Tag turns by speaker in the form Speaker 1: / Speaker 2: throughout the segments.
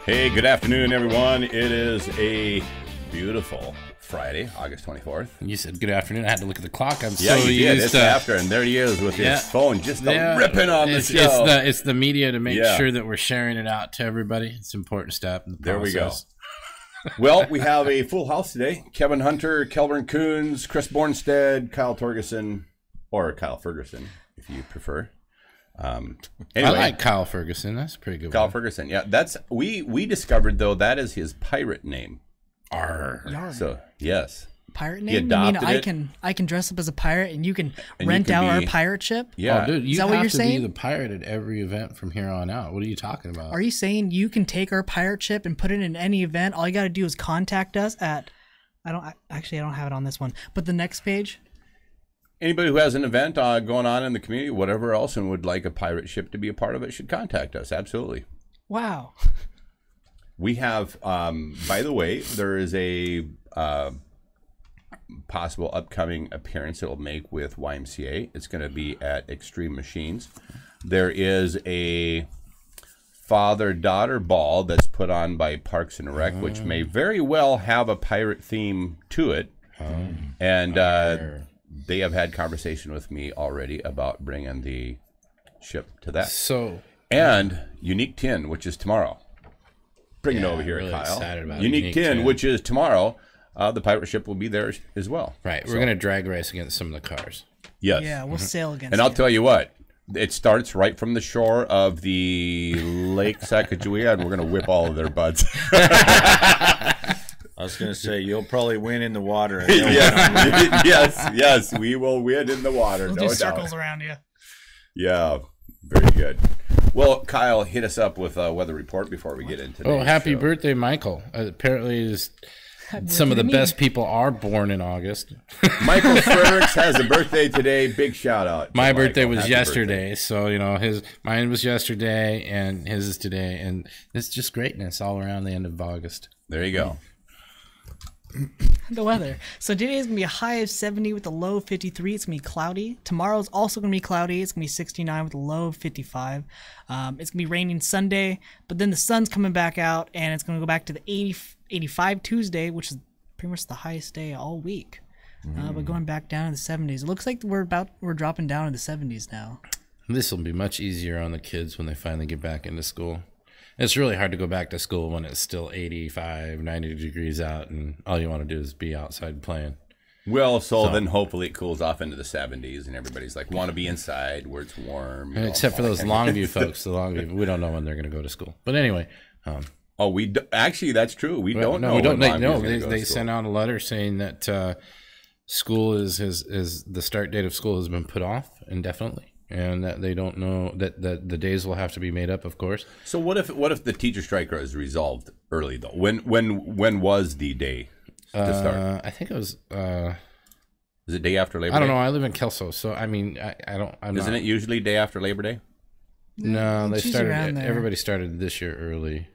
Speaker 1: Hey, good afternoon, everyone. It is a beautiful Friday, August 24th.
Speaker 2: You said good afternoon. I had to look at the clock. I'm
Speaker 1: Yeah,
Speaker 2: so
Speaker 1: you did.
Speaker 2: used
Speaker 1: It's
Speaker 2: to
Speaker 1: after, and there he is with his phone just ripping on the show.
Speaker 2: It's the media to make sure that we're sharing it out to everybody. It's an important step in the process.
Speaker 1: There we go. Well, we have a full house today. Kevin Hunter, Kelvin Coons, Chris Bornstead, Kyle Torgerson, or Kyle Ferguson, if you prefer. Anyway,
Speaker 2: I like Kyle Ferguson. That's a pretty good.
Speaker 1: Kyle Ferguson. Yeah, that's we discovered though that is his pirate name.
Speaker 3: Yarr.
Speaker 1: So yes.
Speaker 3: Pirate name? You mean I can dress up as a pirate and you can rent out our pirate ship?
Speaker 1: Yeah.
Speaker 2: Oh, dude,
Speaker 3: is that what you're saying?
Speaker 2: Be the pirate at every event from here on out. What are you talking about?
Speaker 3: Are you saying you can take our pirate ship and put it in any event? All you got to do is contact us at I don't have it on this one, but the next page.
Speaker 1: Anybody who has an event going on in the community, whatever else, and would like a pirate ship to be a part of it should contact us. Absolutely.
Speaker 3: Wow.
Speaker 1: We have, by the way, there is a possible upcoming appearance it'll make with YMCA. It's going to be at Extreme Machines. There is a father-daughter ball that's put on by Parks and Rec, which may very well have a pirate theme to it. And they have had conversation with me already about bringing the ship to that.
Speaker 2: So,
Speaker 1: and Unique 10, which is tomorrow. Bring it over here,
Speaker 2: really
Speaker 1: Kyle.
Speaker 2: Excited about
Speaker 1: Unique 10, which is tomorrow. The pirate ship will be there as well.
Speaker 2: Right. We're going to drag race against some of the cars.
Speaker 1: Yes.
Speaker 3: Yeah, we'll sail against
Speaker 1: And I'll tell you what, it starts right from the shore of the Lake Sacagawea, and we're going to whip all of their butts.
Speaker 4: I was going to say, you'll probably win in the water.
Speaker 1: yes, we will win in the water.
Speaker 3: We'll
Speaker 1: no
Speaker 3: do circles
Speaker 1: doubt.
Speaker 3: around you.
Speaker 1: Yeah, very good. Well, Kyle, hit us up with a weather report before we get into
Speaker 2: Oh, happy birthday, Michael. Apparently, some of the best people are born in August.
Speaker 1: Michael Frericks has a birthday today. Big shout out.
Speaker 2: My birthday was yesterday, so you know mine was yesterday, and his is today, and it's just greatness all around the end of August.
Speaker 1: There you go.
Speaker 3: The weather. So today is going to be a high of 70 with a low of 53. It's going to be cloudy. Tomorrow's also going to be cloudy. It's going to be 69 with a low of 55. It's going to be raining Sunday, but then the sun's coming back out, and it's going to go back to the 85 Tuesday, which is pretty much the highest day all week. But going back down in the 70s. It looks like we're dropping down in the 70s now.
Speaker 2: This will be much easier on the kids when they finally get back into school. It's really hard to go back to school when it's still 85, 90 degrees out, and all you want to do is be outside playing.
Speaker 1: Well, so then hopefully it cools off into the 70s, and everybody's like, want to be inside where it's warm.
Speaker 2: Except for those Longview folks. The Longview, we don't know when they're going to go to school. But anyway.
Speaker 1: Actually, that's true. We don't know.
Speaker 2: They sent out a letter saying that school is the start date of school has been put off indefinitely. And that they don't know that the days will have to be made up, of course.
Speaker 1: So what if the teacher strike is resolved early though? When was the day to start?
Speaker 2: I think it was.
Speaker 1: Is it day after Labor Day?
Speaker 2: I don't know. I live in Kelso, so I mean, I don't.
Speaker 1: Isn't it usually day after Labor Day?
Speaker 2: No, they started. Everybody started this year early.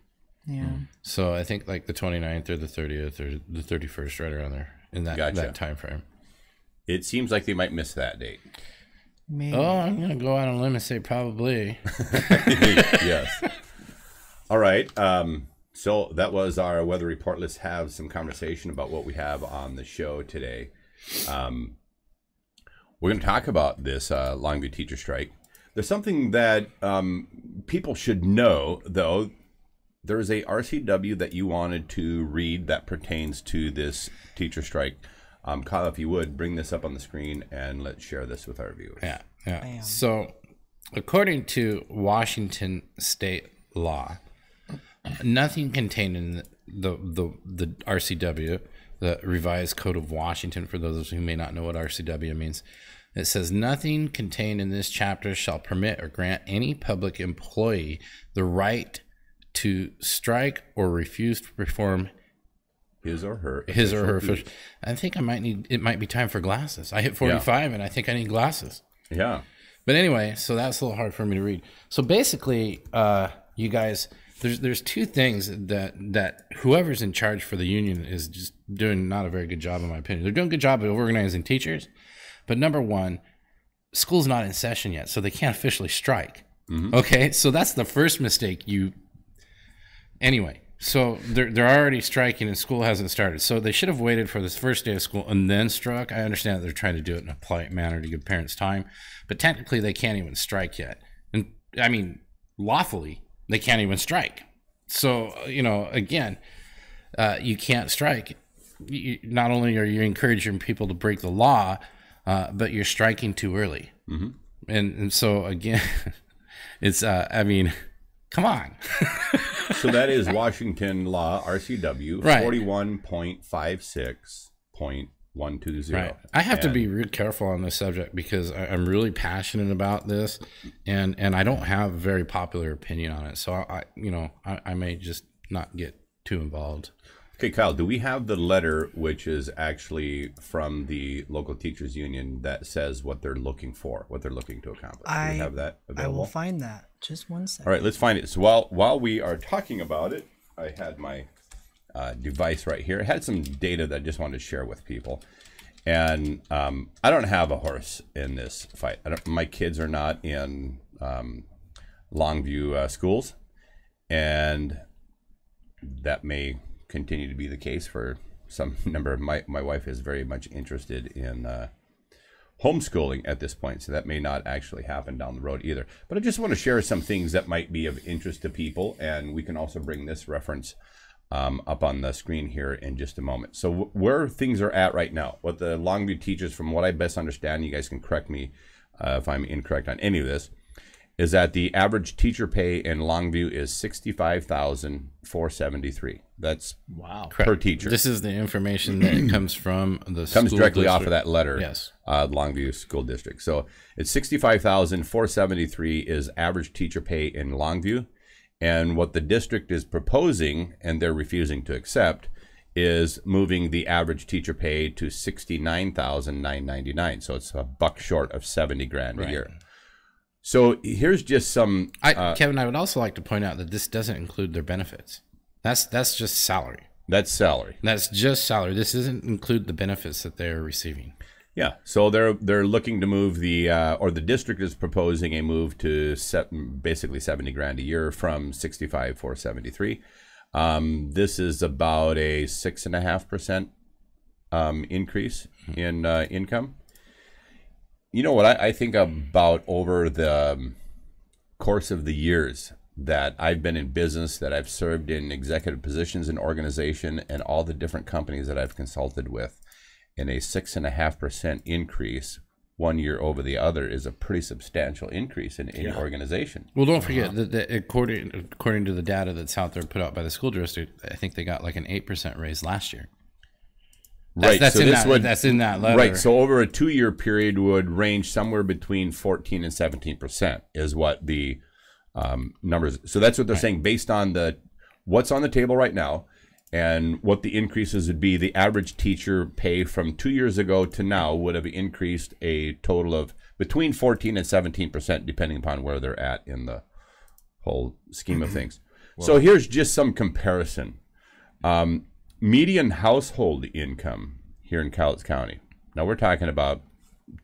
Speaker 3: Yeah.
Speaker 2: So I think like the 29th or the 30th or the 31st, right around there in that time frame.
Speaker 1: It seems like they might miss that date.
Speaker 3: Maybe.
Speaker 2: Oh, I'm going to go out on a limb and say probably.
Speaker 1: Yes. All right. So that was our weather report. Let's have some conversation about what we have on the show today. We're going to talk about this Longview teacher strike. There's something that people should know, though. There's a RCW that you wanted to read that pertains to this teacher strike. Kyle, if you would, bring this up on the screen and let's share this with our viewers.
Speaker 2: Yeah. Bam. So, according to Washington state law, nothing contained in the RCW, the Revised Code of Washington, for those who may not know what RCW means, it says nothing contained in this chapter shall permit or grant any public employee the right to strike or refuse to perform
Speaker 1: his or her.
Speaker 2: I think it might be time for glasses. I hit 45 and I think I need glasses.
Speaker 1: Yeah.
Speaker 2: But anyway, so that's a little hard for me to read. So basically, you guys, there's two things that whoever's in charge for the union is just doing not a very good job, in my opinion. They're doing a good job of organizing teachers, but number one, school's not in session yet, so they can't officially strike. Mm-hmm. Okay, so that's the first mistake Anyway, so they're already striking and school hasn't started. So they should have waited for this first day of school and then struck. I understand that they're trying to do it in a polite manner to give parents time, but technically they can't even strike yet. And I mean, lawfully, they can't even strike. So, again, you can't strike. Not only are you encouraging people to break the law, but you're striking too early. Mm-hmm. And so, again, it's, come on.
Speaker 1: So that is Washington law, RCW,
Speaker 2: right.
Speaker 1: 41.56.120.
Speaker 2: Right. I have to be real careful on this subject because I'm really passionate about this, and I don't have a very popular opinion on it. So I may just not get too involved.
Speaker 1: Okay, Kyle, do we have the letter, which is actually from the local teachers union, that says what they're looking for, what they're looking to accomplish? Do we have that available?
Speaker 3: I will find that. Just one second.
Speaker 1: All right, let's find it. So while we are talking about it, I had my device right here. I had some data that I just wanted to share with people. And I don't have a horse in this fight. My kids are not in Longview schools. And that may continue to be the case for some number of my wife is very much interested in homeschooling at this point, so that may not actually happen down the road either. But I just want to share some things that might be of interest to people, and we can also bring this reference up on the screen here in just a moment. So where things are at right now, what the Longview teachers, from what I best understand, you guys can correct me if I'm incorrect on any of this, is that the average teacher pay in Longview is $65,473. That's per teacher.
Speaker 2: This is the information that comes from the
Speaker 1: comes
Speaker 2: school
Speaker 1: directly
Speaker 2: district.
Speaker 1: off of that letter.
Speaker 2: Yes,
Speaker 1: Longview School District. So it's $65,473 is average teacher pay in Longview, and what the district is proposing, and they're refusing to accept, is moving the average teacher pay to $69,999. So it's a buck short of $70,000 a year. So here's just some.
Speaker 2: Kevin, I would also like to point out that this doesn't include their benefits. That's just salary.
Speaker 1: That's salary.
Speaker 2: That's just salary. This doesn't include the benefits that they're receiving.
Speaker 1: Yeah. So they're looking to move or the district is proposing a move to basically $70,000 a year from $65,473. This is about a 6.5% increase in income. You know what I think about over the course of the years that I've been in business, that I've served in executive positions in organization, and all the different companies that I've consulted with, and a 6.5% increase one year over the other is a pretty substantial increase in your organization.
Speaker 2: Well, don't forget that according to the data that's out there put out by the school district, I think they got like an 8% raise last year. That's in that letter.
Speaker 1: Right. So over a 2-year period would range somewhere between 14 and 17% is what the numbers. So that's what they're saying based on what's on the table right now and what the increases would be. The average teacher pay from 2 years ago to now would have increased a total of between 14 and 17%, depending upon where they're at in the whole scheme of things. So here's just some comparison. Median household income here in Cowlitz County. Now we're talking about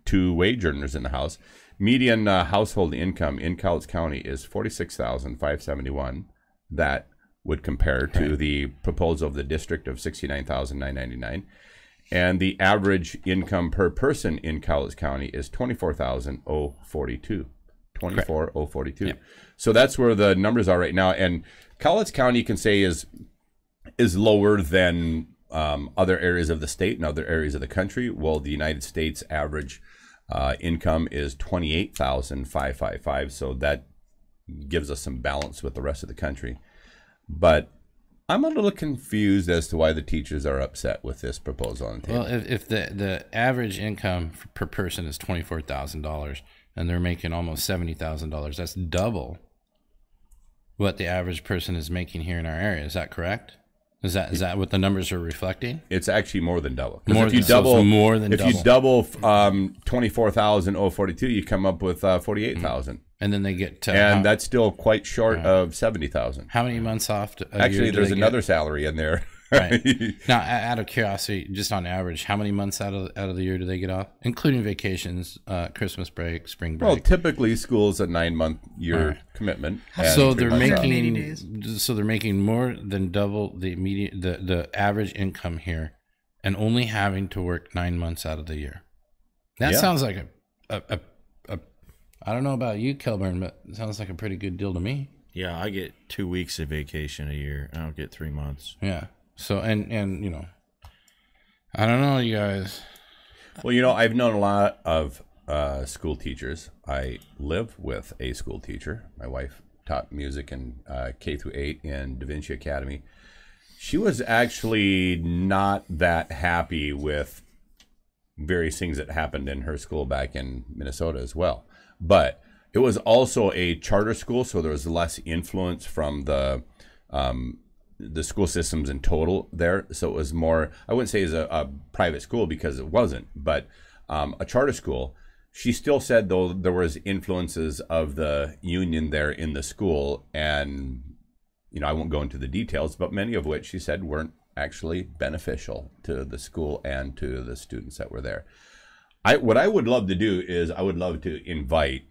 Speaker 1: 2 wage earners in the house. Median household income in Cowlitz County is $46,571. That would compare to the proposal of the district of $69,999. And the average income per person in Cowlitz County is $24,042. $24,042. Yep. So that's where the numbers are right now. And Cowlitz County, you can say, is lower than other areas of the state and other areas of the country. Well, the United States average income is $28,555, so that gives us some balance with the rest of the country. But I'm a little confused as to why the teachers are upset with this proposal on the table.
Speaker 2: Well, if the average income per person is $24,000 and they're making almost $70,000, that's double what the average person is making here in our area. Is that correct? Is that what the numbers are reflecting?
Speaker 1: It's actually more than double.
Speaker 2: More
Speaker 1: if you double 24,042, you come up with 48,000.
Speaker 2: And then they get
Speaker 1: and that's still quite short of 70,000.
Speaker 2: How many months off?
Speaker 1: Actually, there's another salary in there.
Speaker 2: Right. Now, out of curiosity, just on average, how many months out of the year do they get off, including vacations, Christmas break, spring break?
Speaker 1: Well, typically school's a 9-month-year commitment.
Speaker 2: So they're
Speaker 3: 180
Speaker 2: making
Speaker 3: days.
Speaker 2: so they're making more than double the immediate the average income here, and only having to work 9 months out of the year. That sounds like a I don't know about you, Kelburn, but it sounds like a pretty good deal to me.
Speaker 4: Yeah, I get 2 weeks of vacation a year. I don't get 3 months.
Speaker 2: Yeah. So and you know, I don't know, you guys.
Speaker 1: Well, you know, I've known a lot of school teachers. I live with a school teacher. My wife taught music in K through 8 in Da Vinci Academy. She was actually not that happy with various things that happened in her school back in Minnesota as well. But it was also a charter school, so there was less influence from the school systems in total there. So it was more, I wouldn't say it's a private school because it wasn't, but a charter school. She still said, though, there was influences of the union there in the school, and you know, I won't go into the details, but many of which she said weren't actually beneficial to the school and to the students that were there. What I would love to do is I would love to invite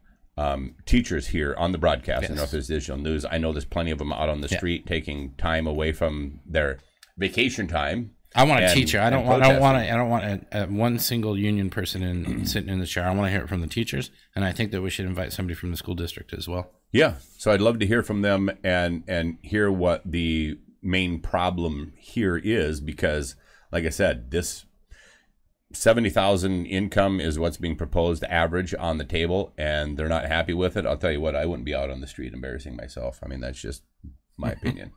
Speaker 1: teachers here on the broadcast. I don't know if there's digital news. I know there's plenty of them out on the street taking time away from their vacation time.
Speaker 2: I want a teacher. I don't want one single union person sitting in the chair. I want to hear it from the teachers, and I think that we should invite somebody from the school district as well. Yeah.
Speaker 1: So I'd love to hear from them and hear what the main problem here is, because, like I said, this 70,000 income is what's being proposed average on the table, and they're not happy with it. I'll tell you what, I wouldn't be out on the street embarrassing myself. I mean, that's just my opinion.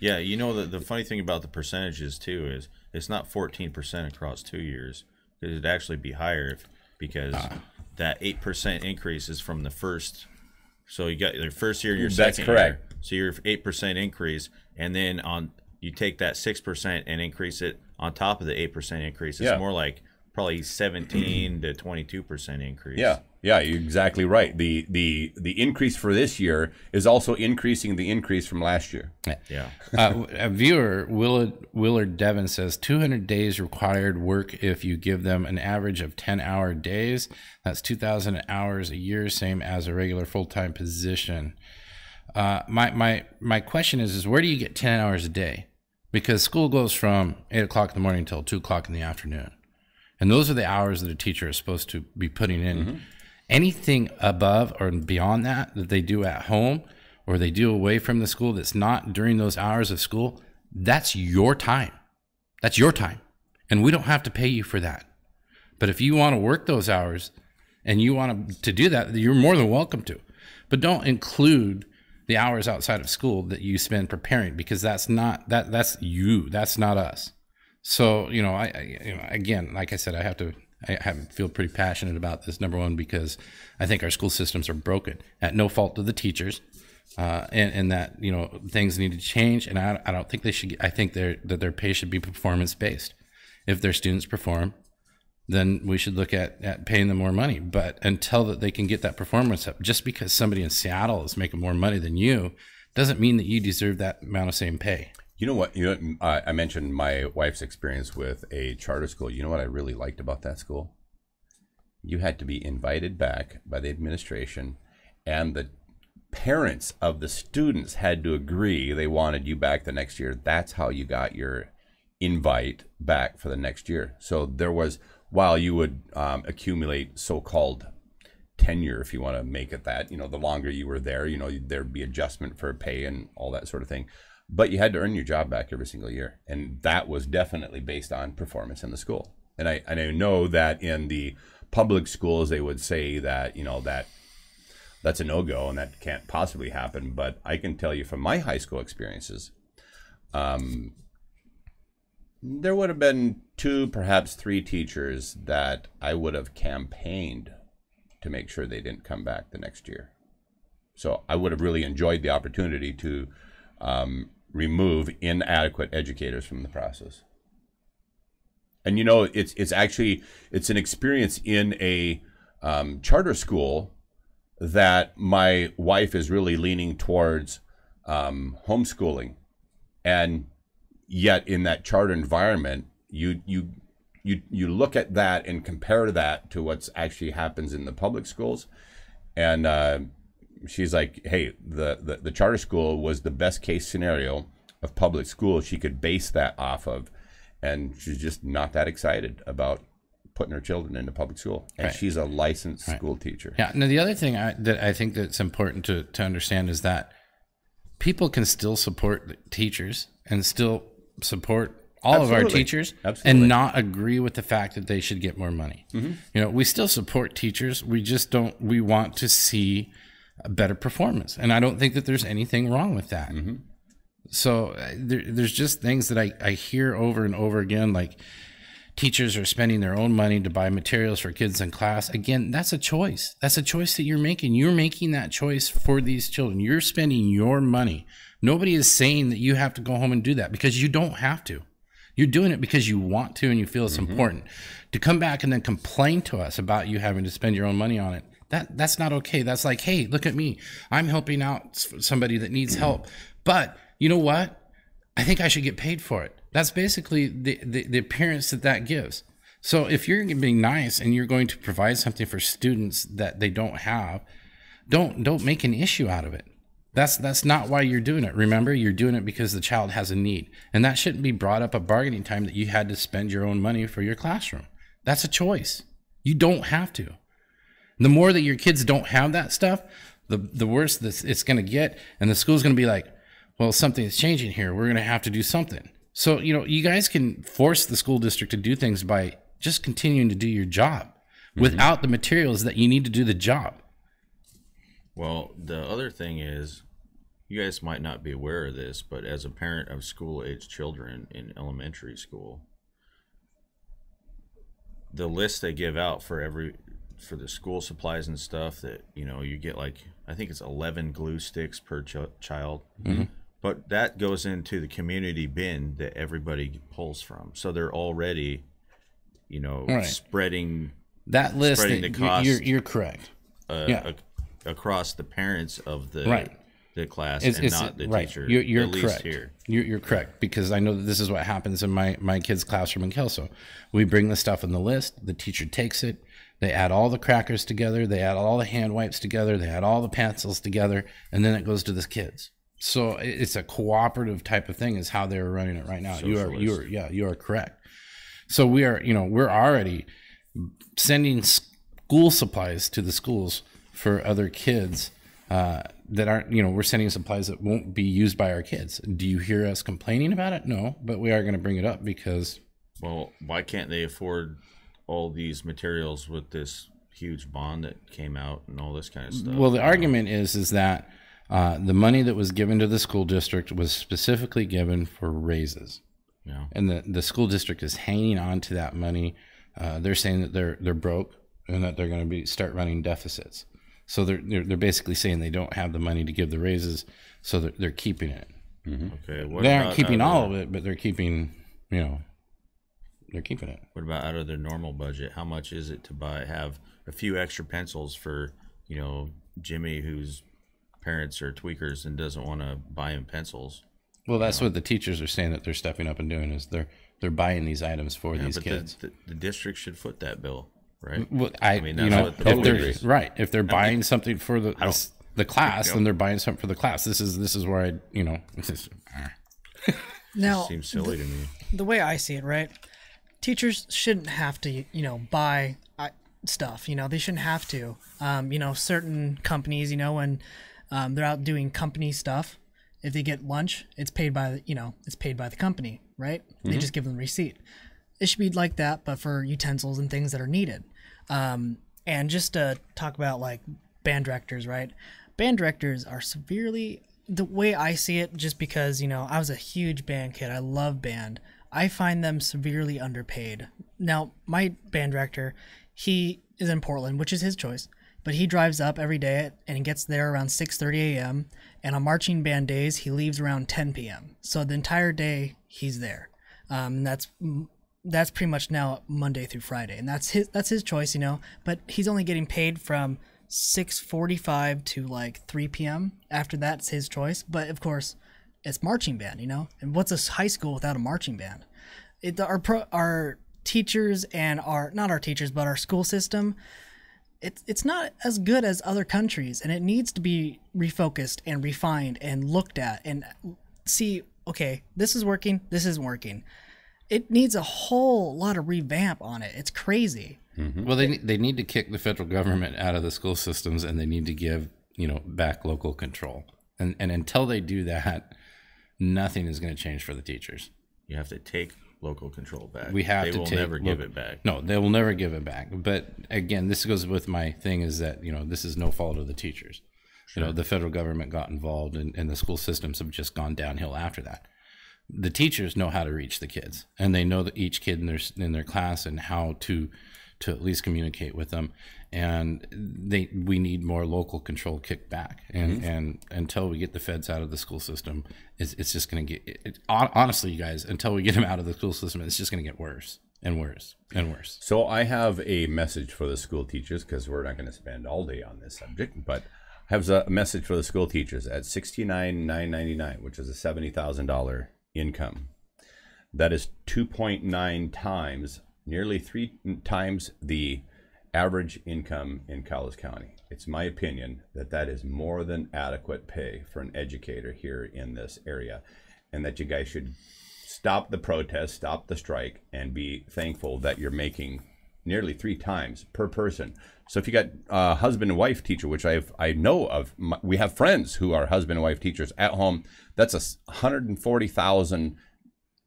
Speaker 4: Yeah, you know, the funny thing about the percentages too is it's not 14% across 2 years. It'd actually be higher because that 8% increase is from the first. So you got your first year and your second year. That's correct. So your 8% increase, and then you take that 6% and increase it on top of the 8% increase. It's more like probably 17 to 22% increase.
Speaker 1: Yeah, you're exactly right. The increase for this year is also increasing the increase from last year.
Speaker 4: Yeah.
Speaker 2: A viewer, Willard Devon, says 200 days required work if you give them an average of 10-hour days. That's 2,000 hours a year, same as a regular full-time position. My question is where do you get 10 hours a day? Because school goes from 8 o'clock in the morning until 2 o'clock in the afternoon. And those are the hours that a teacher is supposed to be putting in. Mm-hmm. Anything above or beyond that they do at home or they do away from the school that's not during those hours of school, that's your time. That's your time. And we don't have to pay you for that. But if you want to work those hours and you want to do that, you're more than welcome to. But don't include the hours outside of school that you spend preparing, because that's not you. That's not us. So, you know, again, like I said, I feel pretty passionate about this. Number one, because I think our school systems are broken at no fault of the teachers, and that, you know, things need to change. And I don't think they should. I think that their pay should be performance based. If their students perform, then we should look at paying them more money. But until that they can get that performance up, just because somebody in Seattle is making more money than you, doesn't mean that you deserve that amount of same pay.
Speaker 1: You know what? I mentioned my wife's experience with a charter school. You know what I really liked about that school? You had to be invited back by the administration, and the parents of the students had to agree they wanted you back the next year. That's how you got your invite back for the next year. So there was, while you would accumulate so-called tenure, if you want to make it that, you know, the longer you were there, you know, there'd be adjustment for pay and all that sort of thing. But you had to earn your job back every single year. And that was definitely based on performance in the school. And I know that in the public schools, they would say that, you know, that's a no-go and that can't possibly happen. But I can tell you from my high school experiences, there would have been 2, perhaps 3 teachers that I would have campaigned to make sure they didn't come back the next year. So I would have really enjoyed the opportunity to remove inadequate educators from the process. And you know, it's an experience in a charter school that my wife is really leaning towards homeschooling. And yet in that charter environment, you look at that and compare that to what's actually happens in the public schools. And she's like, hey, the charter school was the best case scenario of public school she could base that off of. And she's just not that excited about putting her children into public school. And she's a licensed school teacher.
Speaker 2: Yeah. Now, the other thing that I think that's important to understand is that people can still support teachers and still support all of our teachers and not agree with the fact that they should get more money. You know, we still support teachers. We just don't, we want to see a better performance. And I don't think that there's anything wrong with that. So there's just things that I hear over and over again, like teachers are spending their own money to buy materials for kids in class. Again, that's a choice. That's a choice that you're making. You're making that choice for these children. You're spending your money. Nobody is saying that you have to go home and do that, because you don't have to. You're doing it because you want to and you feel it's important. To come back and then complain to us about you having to spend your own money on it, that's not okay. That's like, hey, look at me. I'm helping out somebody that needs help. But you know what? I think I should get paid for it. That's basically the appearance that gives. So if you're being nice and you're going to provide something for students that they don't have, don't make an issue out of it. That's not why you're doing it. Remember, you're doing it because the child has a need. And that shouldn't be brought up at bargaining time that you had to spend your own money for your classroom. That's a choice. You don't have to. The more that your kids don't have that stuff, the worse it's going to get. And the school's going to be like, well, something is changing here. We're going to have to do something. So, you know, you guys can force the school district to do things by just continuing to do your job without the materials that you need to do the job.
Speaker 4: Well, the other thing is, you guys might not be aware of this, but as a parent of school-age children in elementary school, the list they give out for the school supplies and stuff, that, you know, you get like, I think it's 11 glue sticks per child. But that goes into the community bin that everybody pulls from. So they're already, you know, spreading
Speaker 2: that list.
Speaker 4: Spreading the cost.
Speaker 2: You're correct.
Speaker 4: Across the parents of the class and not the teacher.
Speaker 2: You're correct. Here. You're correct, because I know that this is what happens in my kid's classroom in Kelso. We bring the stuff in the list. The teacher takes it. They add all the crackers together. They add all the hand wipes together. They add all the pencils together, and then it goes to the kids. So it's a cooperative type of thing is how they're running it right now. You are correct. So we're already sending school supplies to the schools for other kids that aren't, we're sending supplies that won't be used by our kids. Do you hear us complaining about it? No, but we are going to bring it up because,
Speaker 4: well, why can't they afford all these materials with this huge bond that came out and all this kind of stuff?
Speaker 2: Well, the argument is that the money that was given to the school district was specifically given for raises.
Speaker 4: Yeah.
Speaker 2: And the school district is hanging on to that money. They're saying that they're broke and that they're going to start running deficits. So they're basically saying they don't have the money to give the raises, so they're keeping it.
Speaker 4: Okay.
Speaker 2: They aren't keeping all of it, but they're keeping, they're keeping it.
Speaker 4: What about out of their normal budget? How much is it to have a few extra pencils for, Jimmy, whose parents are tweakers and doesn't want to buy him pencils?
Speaker 2: Well, that's what the teachers are saying that they're stepping up and doing, is they're buying these items for these kids.
Speaker 4: The district should foot that bill, right?
Speaker 2: Well, if they're buying something for the class, then they're buying something for the class. This is where
Speaker 3: now
Speaker 4: seems silly to me.
Speaker 3: The way I see it, right? Teachers shouldn't have to, buy stuff. They shouldn't have to. Certain companies, when they're out doing company stuff, if they get lunch, it's paid by the company, right? They just give them the receipt. It should be like that, but for utensils and things that are needed. And just to talk about like band directors, right? Band directors are severely, the way I see it, just because, I was a huge band kid. I love band. I find them severely underpaid. Now, my band director, he is in Portland, which is his choice, but he drives up every day and he gets there around 6:30 a.m. And on marching band days, he leaves around 10 p.m. So the entire day he's there. And that's pretty much now Monday through Friday, and that's his choice, But he's only getting paid from 6:45 to like 3 p.m. After that's his choice. But of course, it's marching band, you know. And what's a high school without a marching band? Our teachers and not our teachers, but our school system, it's not as good as other countries, and it needs to be refocused and refined and looked at and see, okay, this is working, this isn't working. It needs a whole lot of revamp on it. It's crazy.
Speaker 2: Mm-hmm. Well, they need to kick the federal government out of the school systems, and they need to give, back local control. And until they do that, nothing is going to change for the teachers.
Speaker 4: You have to take local control back.
Speaker 2: They will
Speaker 4: never give it back.
Speaker 2: No, they will never give it back. But again, this goes with my thing is that, this is no fault of the teachers. Sure. The federal government got involved, and the school systems have just gone downhill after that. The teachers know how to reach the kids, and they know that each kid in their class and how to at least communicate with them. And we need more local control kicked back. And until we get the feds out of the school system, it's just going to get, honestly, you guys, until we get them out of the school system, it's just going to get worse and worse and worse.
Speaker 1: So I have a message for the school teachers, because we're not going to spend all day on this subject, but I have a message for the school teachers at $69,999, which is a $70,000 income. That is 2.9 times, nearly 3 times the average income in Cowles County. It's my opinion that is more than adequate pay for an educator here in this area, and that you guys should stop the protest, stop the strike, and be thankful that you're making nearly 3 times per person. So if you got a husband and wife teacher, which I know of, we have friends who are husband and wife teachers at home, that's a $140,000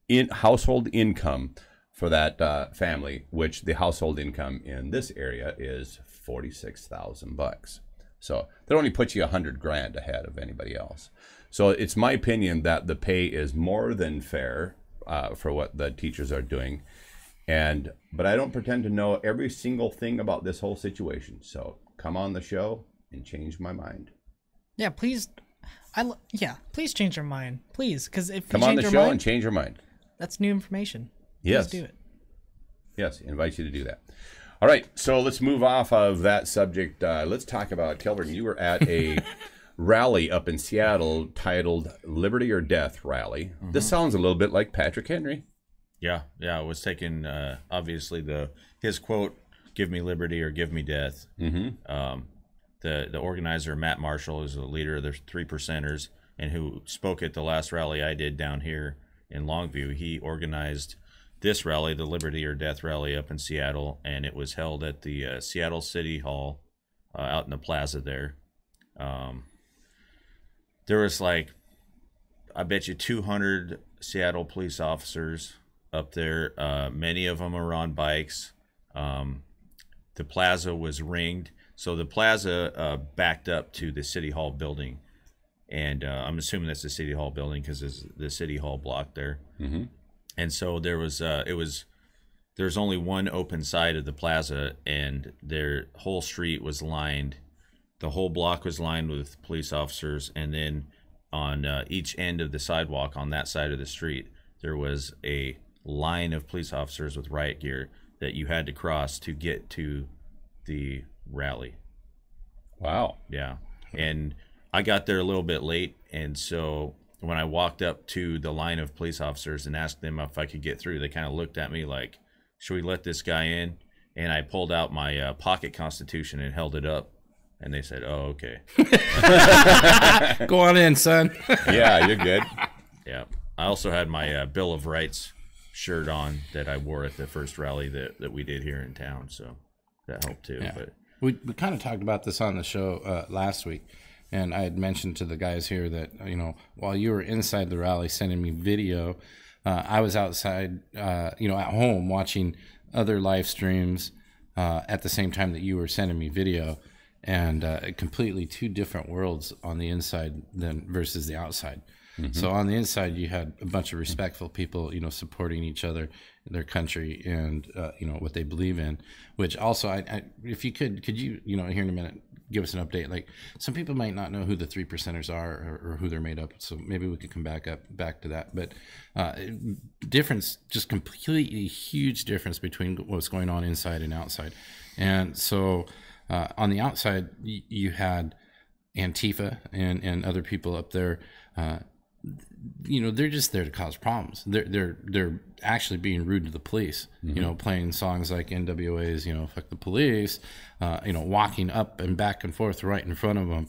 Speaker 1: in household income for that family, which the household income in this area is $46,000. So that only puts you $100,000 ahead of anybody else. So it's my opinion that the pay is more than fair for what the teachers are doing. But I don't pretend to know every single thing about this whole situation. So come on the show and change my mind.
Speaker 3: Yeah, please. Please change your mind, please. Because if
Speaker 1: come
Speaker 3: you
Speaker 1: on
Speaker 3: change
Speaker 1: the
Speaker 3: your
Speaker 1: show
Speaker 3: mind,
Speaker 1: and change your mind.
Speaker 3: That's new information.
Speaker 1: Yes,
Speaker 3: please do it.
Speaker 1: Yes, invite you to do that. All right, so let's move off of that subject. Let's talk about, Kelvin, you were at a rally up in Seattle titled Liberty or Death Rally. Mm-hmm. This sounds a little bit like Patrick Henry.
Speaker 4: Yeah, I was taking obviously his quote, "Give me liberty or give me death." Mm-hmm. The organizer, Matt Marshall, is the leader of the 3 Percenters, and who spoke at the last rally I did down here in Longview. He organized this rally, the Liberty or Death Rally, up in Seattle, and it was held at the Seattle City Hall out in the plaza there. There was I bet you 200 Seattle police officers up there. Many of them are on bikes. The plaza was ringed. So the plaza backed up to the City Hall building. And I'm assuming that's the City Hall building because there's the City Hall block there. Mm-hmm. And so there was, there's only one open side of the plaza, and their whole street was lined. The whole block was lined with police officers. And then on each end of the sidewalk on that side of the street, there was a line of police officers with riot gear that you had to cross to get to the rally.
Speaker 1: Wow.
Speaker 4: Yeah. And I got there a little bit late, and so when I walked up to the line of police officers and asked them if I could get through, they kind of looked at me like, should we let this guy in? And I pulled out my pocket constitution and held it up, and they said, oh, okay.
Speaker 2: Go on in, son.
Speaker 1: Yeah, you're good.
Speaker 4: Yeah. I also had my Bill of Rights shirt on that I wore at the first rally that we did here in town, so that helped too.
Speaker 2: Yeah.
Speaker 4: But
Speaker 2: we kind of talked about this on the show last week. And I had mentioned to the guys here that, while you were inside the rally sending me video, I was outside, at home watching other live streams at the same time that you were sending me video. And completely 2 different worlds on the inside versus the outside. Mm-hmm. So on the inside, you had a bunch of respectful people, supporting each other, their country, and, what they believe in, which also, I if you could you, here in a minute, give us an update. Like, some people might not know who the 3 Percenters are or who they're made up. So maybe we could come back to that. But difference, just completely huge difference between what's going on inside and outside. And so on the outside, you had Antifa and other people up there they're just there to cause problems. They're actually being rude to the police. Playing songs like NWA's, "Fuck the police," walking up and back and forth right in front of them,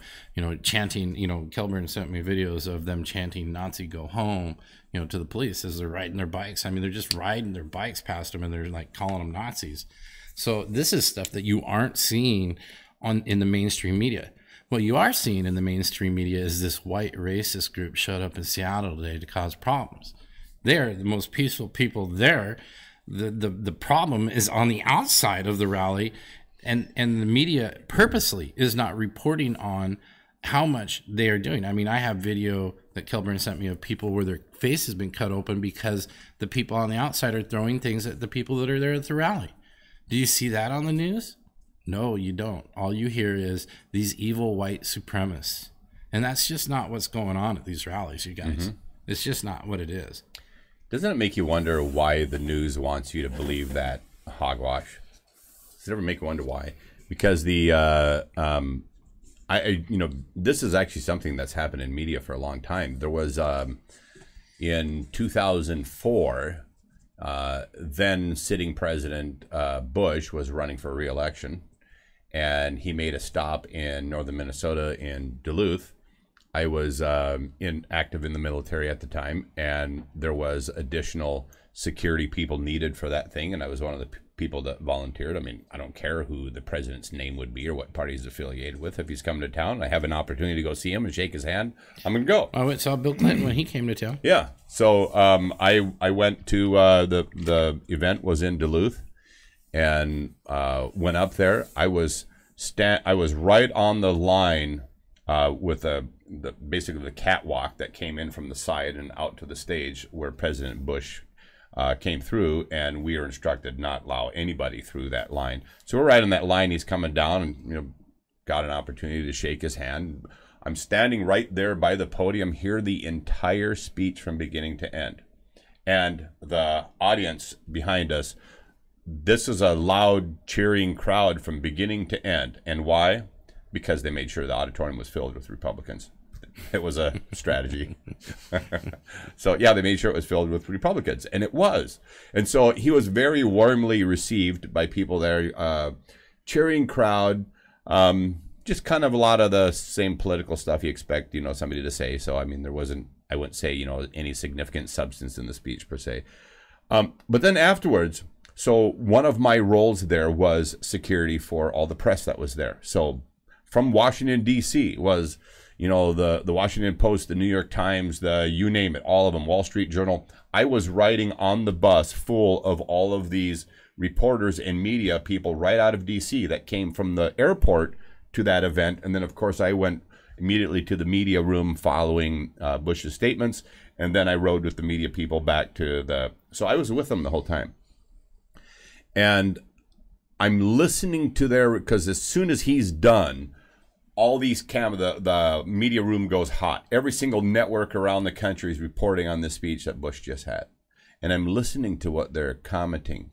Speaker 2: chanting. Kelburn sent me videos of them chanting "Nazi go home," to the police as they're riding their bikes. I mean, they're just riding their bikes past them and they're like calling them Nazis. So this is stuff that you aren't seeing in the mainstream media. What you are seeing in the mainstream media is this white racist group showed up in Seattle today to cause problems. They're the most peaceful people there. The problem is on the outside of the rally, and the media purposely is not reporting on how much they are doing. I mean, I have video that Kelburn sent me of people where their face has been cut open because the people on the outside are throwing things at the people that are there at the rally. Do you see that on the news? No, you don't. All you hear is these evil white supremacists. And that's just not what's going on at these rallies, you guys. It's just not what it is.
Speaker 1: Doesn't it make you wonder why the news wants you to believe that hogwash? Does it ever make you wonder why? Because this is actually something that's happened in media for a long time. There was in 2004, then sitting President Bush was running for re-election, and he made a stop in northern Minnesota in Duluth. I was active in the military at the time, and there was additional security people needed for that thing, and I was one of the people that volunteered. I mean, I don't care who the president's name would be or what party he's affiliated with. If he's coming to town, I have an opportunity to go see him and shake his hand, I'm gonna go.
Speaker 2: I went and saw Bill Clinton when he came to town.
Speaker 1: Yeah, so I went to the event was in Duluth, and went up there. I was right on the line with basically the catwalk that came in from the side and out to the stage where President Bush came through, and we are instructed not allow anybody through that line. So we're right on that line. He's coming down, and got an opportunity to shake his hand. I'm standing right there by the podium, hear the entire speech from beginning to end, and the audience behind us. This is a loud cheering crowd from beginning to end. And why? Because they made sure the auditorium was filled with Republicans. It was a strategy. So yeah, they made sure it was filled with Republicans, and it was. And so he was very warmly received by people there, cheering crowd, just kind of a lot of the same political stuff you expect, somebody to say. So, I mean, there wasn't, I wouldn't say, any significant substance in the speech per se. But then afterwards, so one of my roles there was security for all the press that was there. So from Washington, D.C. was, the Washington Post, the New York Times, you name it, all of them, Wall Street Journal. I was riding on the bus full of all of these reporters and media people right out of D.C. that came from the airport to that event. And then, of course, I went immediately to the media room following Bush's statements. And then I rode with the media people back to so I was with them the whole time. And I'm listening to because as soon as he's done, all these the media room goes hot. Every single network around the country is reporting on this speech that Bush just had. And I'm listening to what they're commenting.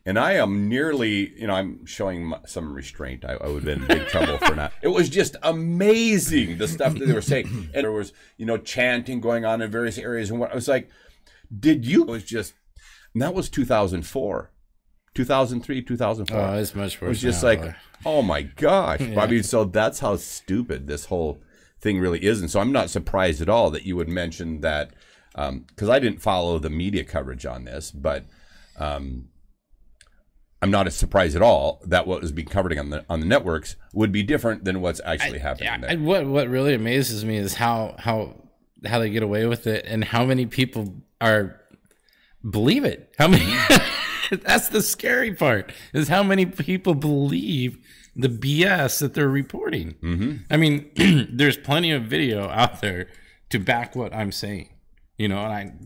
Speaker 1: And I am nearly, I'm showing some restraint. I would have been in big trouble for not. It was just amazing, the stuff that they were saying. And there was, chanting going on in various areas. And I was like, it was just, and that was 2004. 2003, 2004.
Speaker 2: Oh, it's much worse.
Speaker 1: It was just
Speaker 2: now,
Speaker 1: like, oh my gosh.
Speaker 2: Yeah.
Speaker 1: I mean, so that's how stupid this whole thing really is. And so I'm not surprised at all that you would mention that, because I didn't follow the media coverage on this, but I'm not as surprised at all that what was being covered on the networks would be different than what's actually happening there.
Speaker 2: What really amazes me is how they get away with it, and how many people believe it. How many? That's the scary part, is how many people believe the BS that they're reporting. Mm-hmm. I mean, there's plenty of video out there to back what I'm saying, and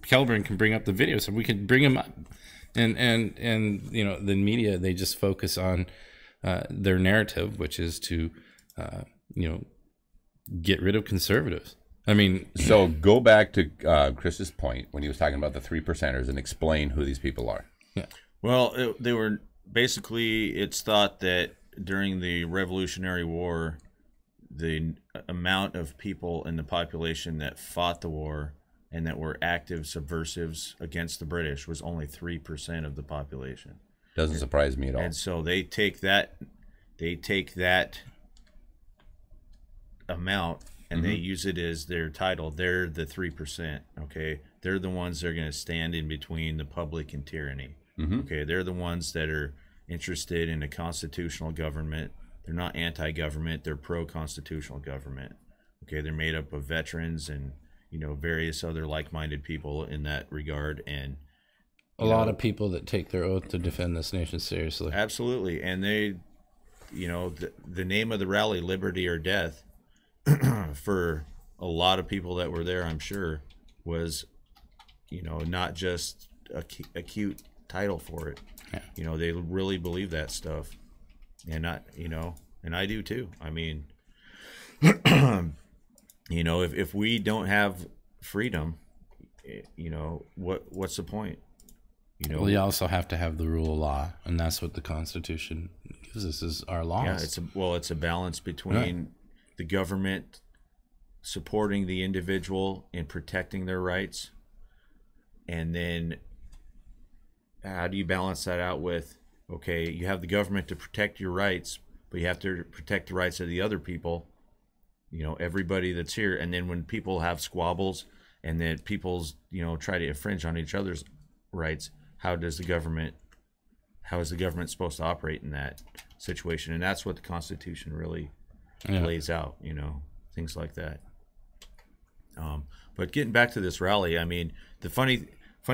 Speaker 2: Kelburn can bring up the video, so we can bring them up. And the media, they just focus on their narrative, which is to, get rid of conservatives. I mean,
Speaker 1: so go back to Chris's point when he was talking about the 3%ers and explain who these people are.
Speaker 2: Yeah.
Speaker 4: Well, they were basically, it's thought that during the Revolutionary War, the amount of people in the population that fought the war and that were active subversives against the British was only 3% of the population.
Speaker 1: Doesn't surprise me at all.
Speaker 4: And so they take that amount and they use it as their title. They're the 3%. Okay, they're the ones that are going to stand in between the public and tyranny. Okay, they're the ones that are interested in a constitutional government. They're not anti-government. They're pro-constitutional government. Okay, they're made up of veterans and various other like-minded people in that regard, and
Speaker 2: a lot of people that take their oath to defend this nation seriously.
Speaker 4: Absolutely, and they, the name of the rally, Liberty or Death, for a lot of people that were there, I'm sure, was, not just a cute title for it. Yeah. They really believe that stuff, and and I do too. I mean, if we don't have freedom, what's the point?
Speaker 2: Well, you also have to have the rule of law, and that's what the Constitution gives us, is our laws.
Speaker 4: Yeah, it's a balance between the government supporting the individual and protecting their rights, and then how do you balance that out with, okay, you have the government to protect your rights, but you have to protect the rights of the other people, everybody that's here. And then when people have squabbles and then people's, try to infringe on each other's rights, how is the government supposed to operate in that situation? And that's what the Constitution really lays out, things like that. But getting back to this rally, I mean, the funny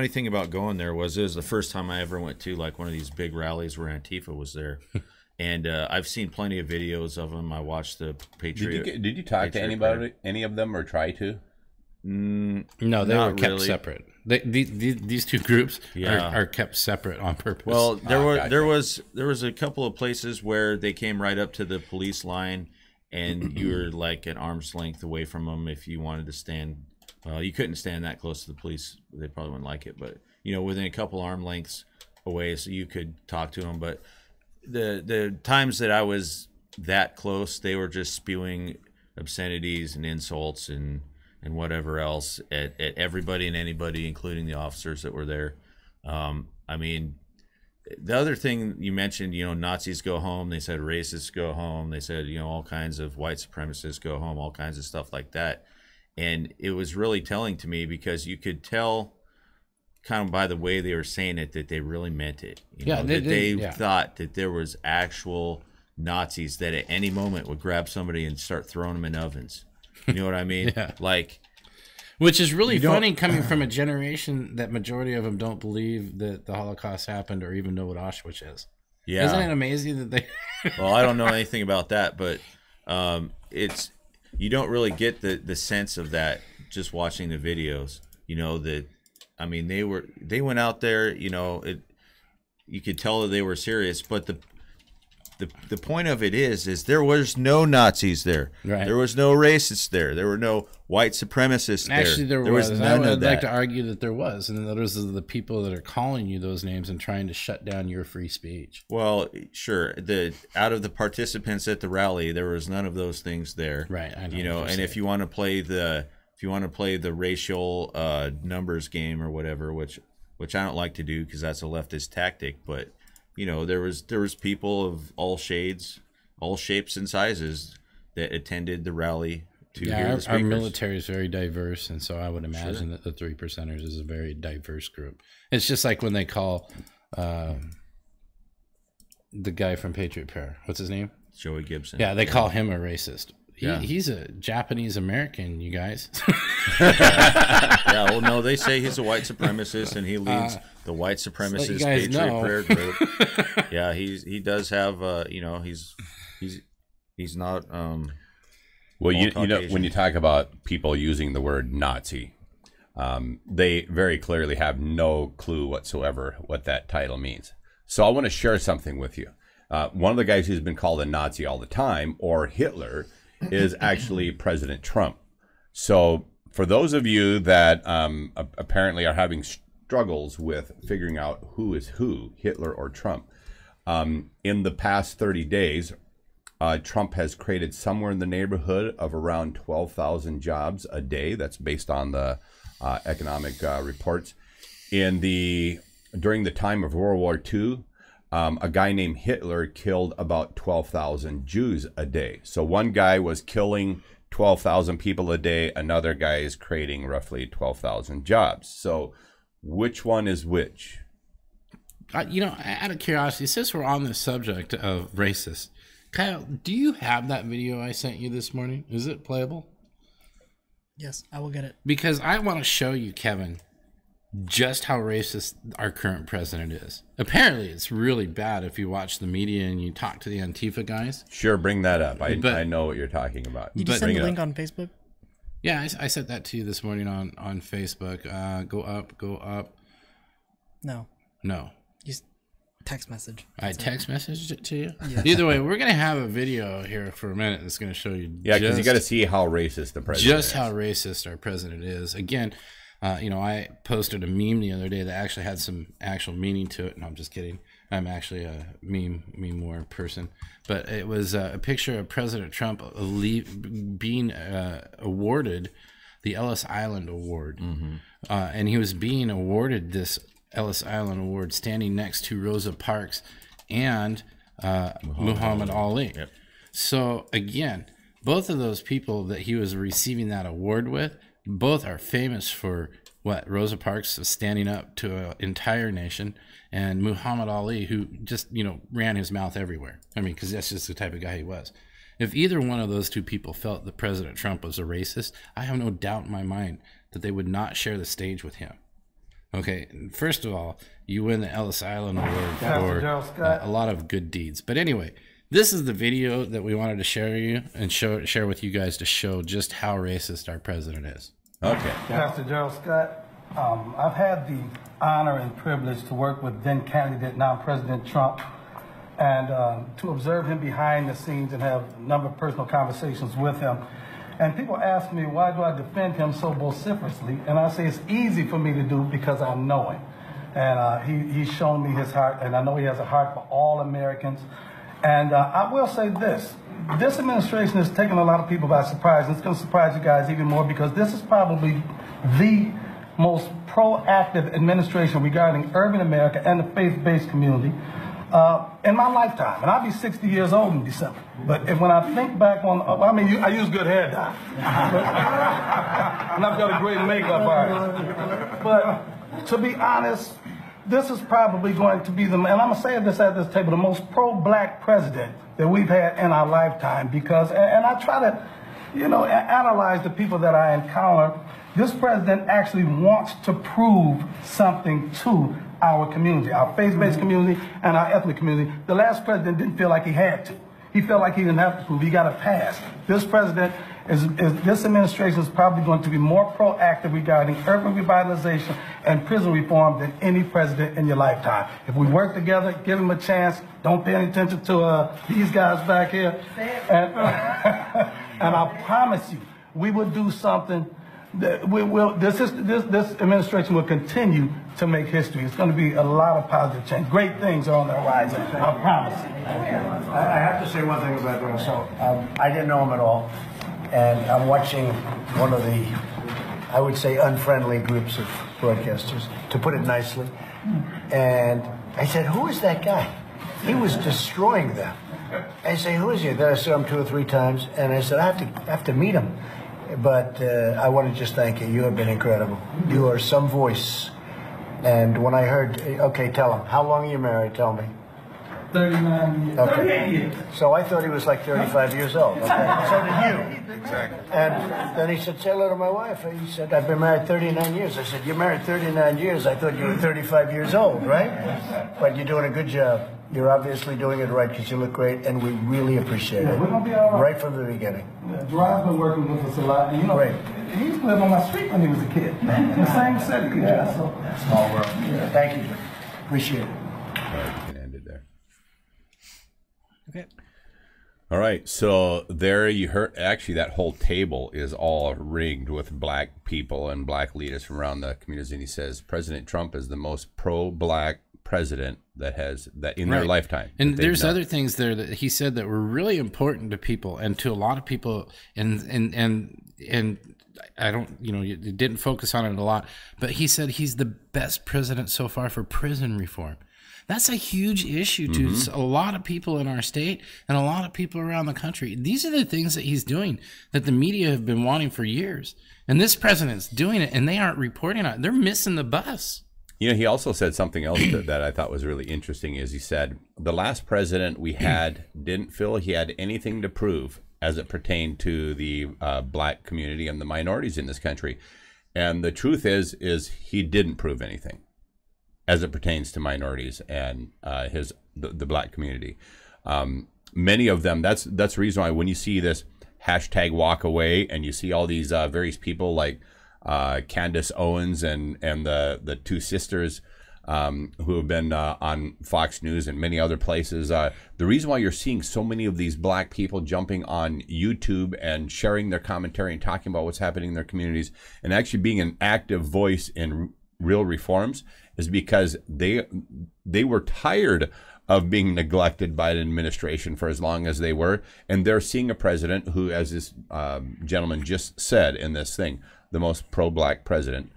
Speaker 4: thing about going there was it was the first time I ever went to like one of these big rallies where Antifa was there. And I've seen plenty of videos of them. I watched the Patriot.
Speaker 1: Did you talk to anybody, any of them, or try to?
Speaker 2: No, they were kept separate. These two groups are kept separate on purpose.
Speaker 4: Well, there was a couple of places where they came right up to the police line, and you were like an arm's length away from them if you wanted to stand. Well, you couldn't stand that close to the police; they probably wouldn't like it. But within a couple arm lengths away, so you could talk to them. But the times that I was that close, they were just spewing obscenities and insults and whatever else at everybody and anybody, including the officers that were there. I mean, the other thing you mentioned, Nazis go home. They said racists go home. They said, all kinds of white supremacists go home, all kinds of stuff like that. And it was really telling to me because you could tell kind of by the way they were saying it that they really meant it. They thought that there was actual Nazis that at any moment would grab somebody and start throwing them in ovens. You know what I mean? Like,
Speaker 2: which is really funny coming from a generation that majority of them don't believe that the Holocaust happened or even know what Auschwitz is. Yeah, isn't it amazing that they?
Speaker 4: Well, I don't know anything about that, but it's you don't really get the sense of that just watching the videos. That I mean they went out there. You could tell that they were serious, but the point of it is there was no Nazis there. Right. There was no racists there. There were no white supremacists there.
Speaker 2: Actually, there was none of that. I'd like to argue that there was, and those are the people that are calling you those names and trying to shut down your free speech.
Speaker 4: Well, sure. Out of the participants at the rally, there was none of those things there.
Speaker 2: Right. I
Speaker 4: know and if you want to play the racial numbers game or whatever, which I don't like to do because that's a leftist tactic, but there was people of all shades, all shapes and sizes that attended the rally to hear the speakers.
Speaker 2: Our military is very diverse, and so I would imagine that the 3%ers is a very diverse group. It's just like when they call the guy from Patriot Prayer, what's his name?
Speaker 4: Joey Gibson.
Speaker 2: Yeah, they call him a racist. He's a Japanese American, you guys.
Speaker 4: Yeah, well, no, they say he's a white supremacist, and he leads the white supremacist Patriot Prayer group. Yeah, he does have, he's not.
Speaker 1: Well, when you talk about people using the word Nazi, they very clearly have no clue whatsoever what that title means. So I want to share something with you. One of the guys who's been called a Nazi all the time, or Hitler, is actually President Trump. So for those of you that apparently are having struggles with figuring out who is who, Hitler or Trump, in the past 30 days, Trump has created somewhere in the neighborhood of around 12,000 jobs a day. That's based on the economic reports. During the time of World War II, a guy named Hitler killed about 12,000 Jews a day. So one guy was killing 12,000 people a day. Another guy is creating roughly 12,000 jobs. So which one is which?
Speaker 2: You know, out of curiosity, since we're on the subject of racist, Kyle, do you have that video I sent you this morning? Is it playable?
Speaker 3: Yes, I will get it.
Speaker 2: Because I want to show you, Kevin, just how racist our current president is. Apparently, it's really bad if you watch the media and you talk to the Antifa guys.
Speaker 1: Sure, bring that up. I know what you're talking about.
Speaker 3: Did you send the link on Facebook?
Speaker 2: Yeah, I sent that to you this morning on Facebook. Go up.
Speaker 3: No. Just text message.
Speaker 2: I text messaged it to you? Yes. Either way, we're going to have a video here for a minute that's going to show you.
Speaker 1: Yeah, because you got to see how racist the president is.
Speaker 2: Just how racist our president is. Again, you know, I posted a meme the other day that actually had some actual meaning to it. No, I'm just kidding. I'm actually a meme war person. But it was a picture of President Trump being awarded the Ellis Island Award. Mm-hmm. And he was being awarded this Ellis Island Award standing next to Rosa Parks and Muhammad Ali. Yep. So again, both of those people that he was receiving that award with, both are famous for what? Rosa Parks standing up to an entire nation, and Muhammad Ali, who just, you know, ran his mouth everywhere. I mean, because that's just the type of guy he was. If either one of those two people felt that President Trump was a racist, I have no doubt in my mind that they would not share the stage with him. Okay, first of all, you win the Ellis Island Award for a lot of good deeds. But anyway, this is the video that we wanted to share you and share with you guys to show just how racist our president is.
Speaker 1: Okay.
Speaker 5: Pastor Gerald Scott, I've had the honor and privilege to work with then candidate, now President Trump, and to observe him behind the scenes and have a number of personal conversations with him. And people ask me, why do I defend him so vociferously? And I say it's easy for me to do because I know him. And he's shown me his heart, and I know he has a heart for all Americans. And I will say this administration has taken a lot of people by surprise, and it's going to surprise you guys even more because this is probably the most proactive administration regarding urban America and the faith-based community in my lifetime. And I'll be 60 years old in December. But when I think back on, I mean, I use good hair dye. And I've got a great makeup artist. But to be honest, this is probably going to be and I'm going to say this at this table, the most pro-black president that we've had in our lifetime because, and I try to, you know, analyze the people that I encounter. This president actually wants to prove something to our community, our faith-based community and our ethnic community. The last president didn't feel like he had to. He felt like he didn't have to prove. He got a pass. This president this administration is probably going to be more proactive regarding urban revitalization and prison reform than any president in your lifetime. If we work together, give him a chance, don't pay any attention to these guys back here, and I promise you, we will do something. This administration will continue to make history. It's going to be a lot of positive change. Great things are on the horizon. I promise you.
Speaker 6: I have to say one thing about that. So I didn't know him at all, and I'm watching one of the, I would say, unfriendly groups of broadcasters, to put it nicely. And I said, "Who is that guy?" He was destroying them. I say, "Who is he?" Then I saw him 2 or 3 times, and I said, "I have to meet him." But I want to just thank you. You have been incredible. You are some voice. And when I heard, okay, tell him, how long are you married? Tell me.
Speaker 5: 39 years.
Speaker 6: Okay.
Speaker 5: 38 years.
Speaker 6: So I thought he was like 35 years old. Okay. So did you.
Speaker 1: Exactly.
Speaker 6: And then he said, say hello to my wife. He said, I've been married 39 years. I said, you're married 39 years. I thought you were 35 years old, right? But you're doing a good job. You're obviously doing it right because you look great, and we really appreciate it.
Speaker 5: We're going to be all right.
Speaker 6: Right from the beginning.
Speaker 5: Gerard's been working with us a lot. And, you know,
Speaker 6: Great.
Speaker 5: he used to live on my street when he was a kid. In the same city. Yeah. So,
Speaker 6: Small world. Yeah. Thank you. Appreciate it.
Speaker 1: All right, we can end it there.
Speaker 3: Okay.
Speaker 1: All right, so there you heard, actually that whole table is all ringed with black people and black leaders from around the communities, and he says President Trump is the most pro-black president that has that in their lifetime.
Speaker 2: And there's other things there that he said that were really important to people and to a lot of people, and I don't, you know, you didn't focus on it a lot, but he said he's the best president so far for prison reform. That's a huge issue to a lot of people in our state and a lot of people around the country. These are the things that he's doing that the media have been wanting for years. And this president's doing it, and they aren't reporting on it. They're missing the bus.
Speaker 1: You know, he also said something else that I thought was really interesting is he said, the last president we had didn't feel he had anything to prove as it pertained to the black community and the minorities in this country. And the truth is he didn't prove anything as it pertains to minorities and the black community. Many of them, that's the reason why when you see this hashtag walk away and you see all these various people like Candace Owens and the two sisters who have been on Fox News and many other places, the reason why you're seeing so many of these black people jumping on YouTube and sharing their commentary and talking about what's happening in their communities and actually being an active voice in real reforms is because they were tired of being neglected by an administration for as long as they were, and they're seeing a president who, as this gentleman just said in this thing, the most pro-black president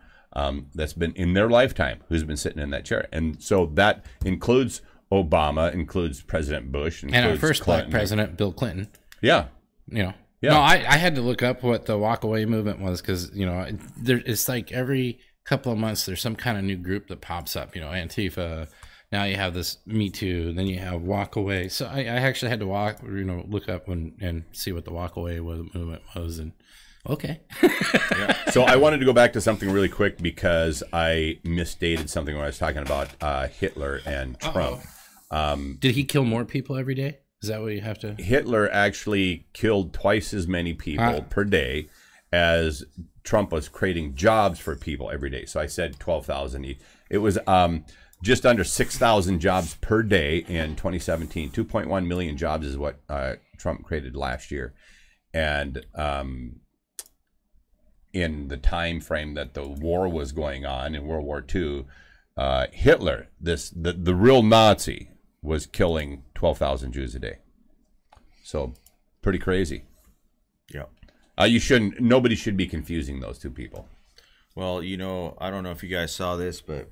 Speaker 1: that's been in their lifetime, who's been sitting in that chair. And so that includes Obama, includes President Bush, includes
Speaker 2: and our first
Speaker 1: Clinton.
Speaker 2: black president, Bill Clinton.
Speaker 1: Yeah.
Speaker 2: You know,
Speaker 1: Yeah.
Speaker 2: no, I had to look up what the walk away movement was because, you know, it's like every couple of months there's some kind of new group that pops up, you know, Antifa. Now you have this Me Too, then you have Walk Away. So I actually had to look up and see what the Walk Away movement was, and okay.
Speaker 1: Yeah. So I wanted to go back to something really quick because I misstated something when I was talking about Hitler and Trump.
Speaker 2: Did he kill more people every day? Is that what you have to? Hitler
Speaker 1: actually killed twice as many people per day as Trump was creating jobs for people every day. So I said 12,000. It was just under 6,000 jobs per day in 2017. 2.1 million jobs is what Trump created last year. And in the time frame that the war was going on in World War II, Hitler, the real Nazi, was killing 12,000 Jews a day. So pretty crazy.
Speaker 4: Yeah.
Speaker 1: Nobody should be confusing those two people.
Speaker 4: Well, you know, I don't know if you guys saw this, but a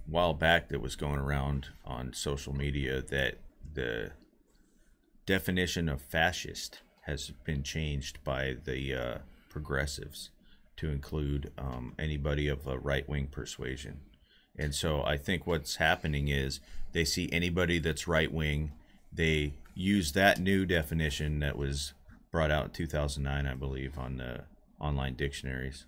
Speaker 4: while back that was going around on social media that the definition of fascist has been changed by the progressives to include anybody of a right-wing persuasion. And so I think what's happening is they see anybody that's right-wing, they use that new definition that was brought out in 2009, I believe, on the online dictionaries.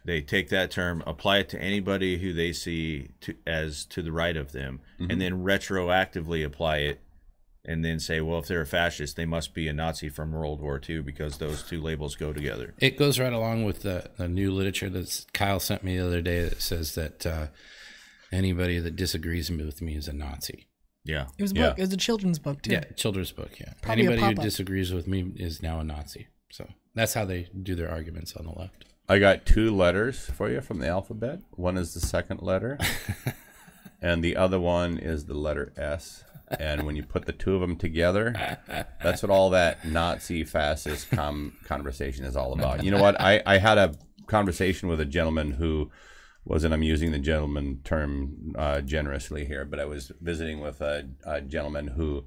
Speaker 4: They take that term, apply it to anybody who they see as to the right of them, and then retroactively apply it, and then say, well, if they're a fascist, they must be a Nazi from World War II because those two labels go together.
Speaker 2: It goes right along with the new literature that Kyle sent me the other day that says that anybody that disagrees with me is a Nazi.
Speaker 4: Yeah.
Speaker 3: It was a book. It was a children's book, too.
Speaker 2: Yeah, children's book, yeah.
Speaker 3: Probably
Speaker 2: anybody who disagrees with me is now a Nazi. So that's how they do their arguments on the left.
Speaker 1: I got 2 letters for you from the alphabet. One is the second letter, and the other one is the letter S. And when you put the 2 of them together, that's what all that Nazi fascist conversation is all about. You know what? I had a conversation with a gentleman who wasn't, I'm using the gentleman term generously here, but I was visiting with a gentleman who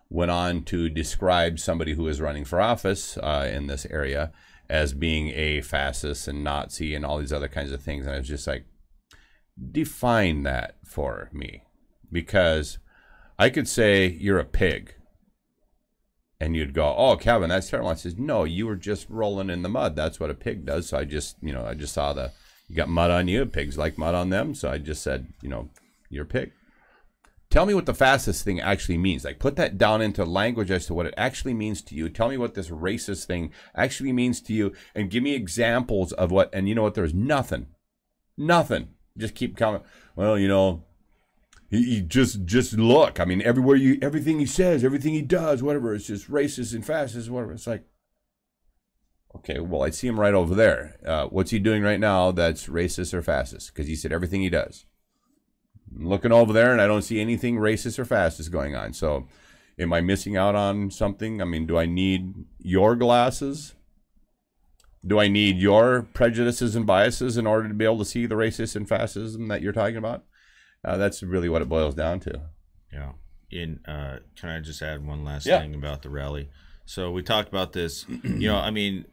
Speaker 1: went on to describe somebody who is running for office in this area as being a fascist and Nazi and all these other kinds of things. And I was just like, define that for me, because I could say you're a pig and you'd go, oh, Kevin, that's terrible. I says, no, you were just rolling in the mud. That's what a pig does. So I just saw you got mud on you. Pigs like mud on them. So I just said, you're a pig. Tell me what the fascist thing actually means. Like, put that down into language as to what it actually means to you. Tell me what this racist thing actually means to you, and give me examples of what. And you know what? There's nothing. Just keep coming. Well, he just look. I mean, everything he says, everything he does, whatever, it's just racist and fascist, whatever. It's like, okay, well, I see him right over there. What's he doing right now that's racist or fascist? Because he said everything he does. I'm looking over there, and I don't see anything racist or fascist going on. So am I missing out on something? I mean, do I need your glasses Do I need your prejudices and biases in order to be able to see the racist and fascism that you're talking about? That's really what it boils down to.
Speaker 4: Yeah. Can I just add one last thing about the rally? So we talked about this. I mean,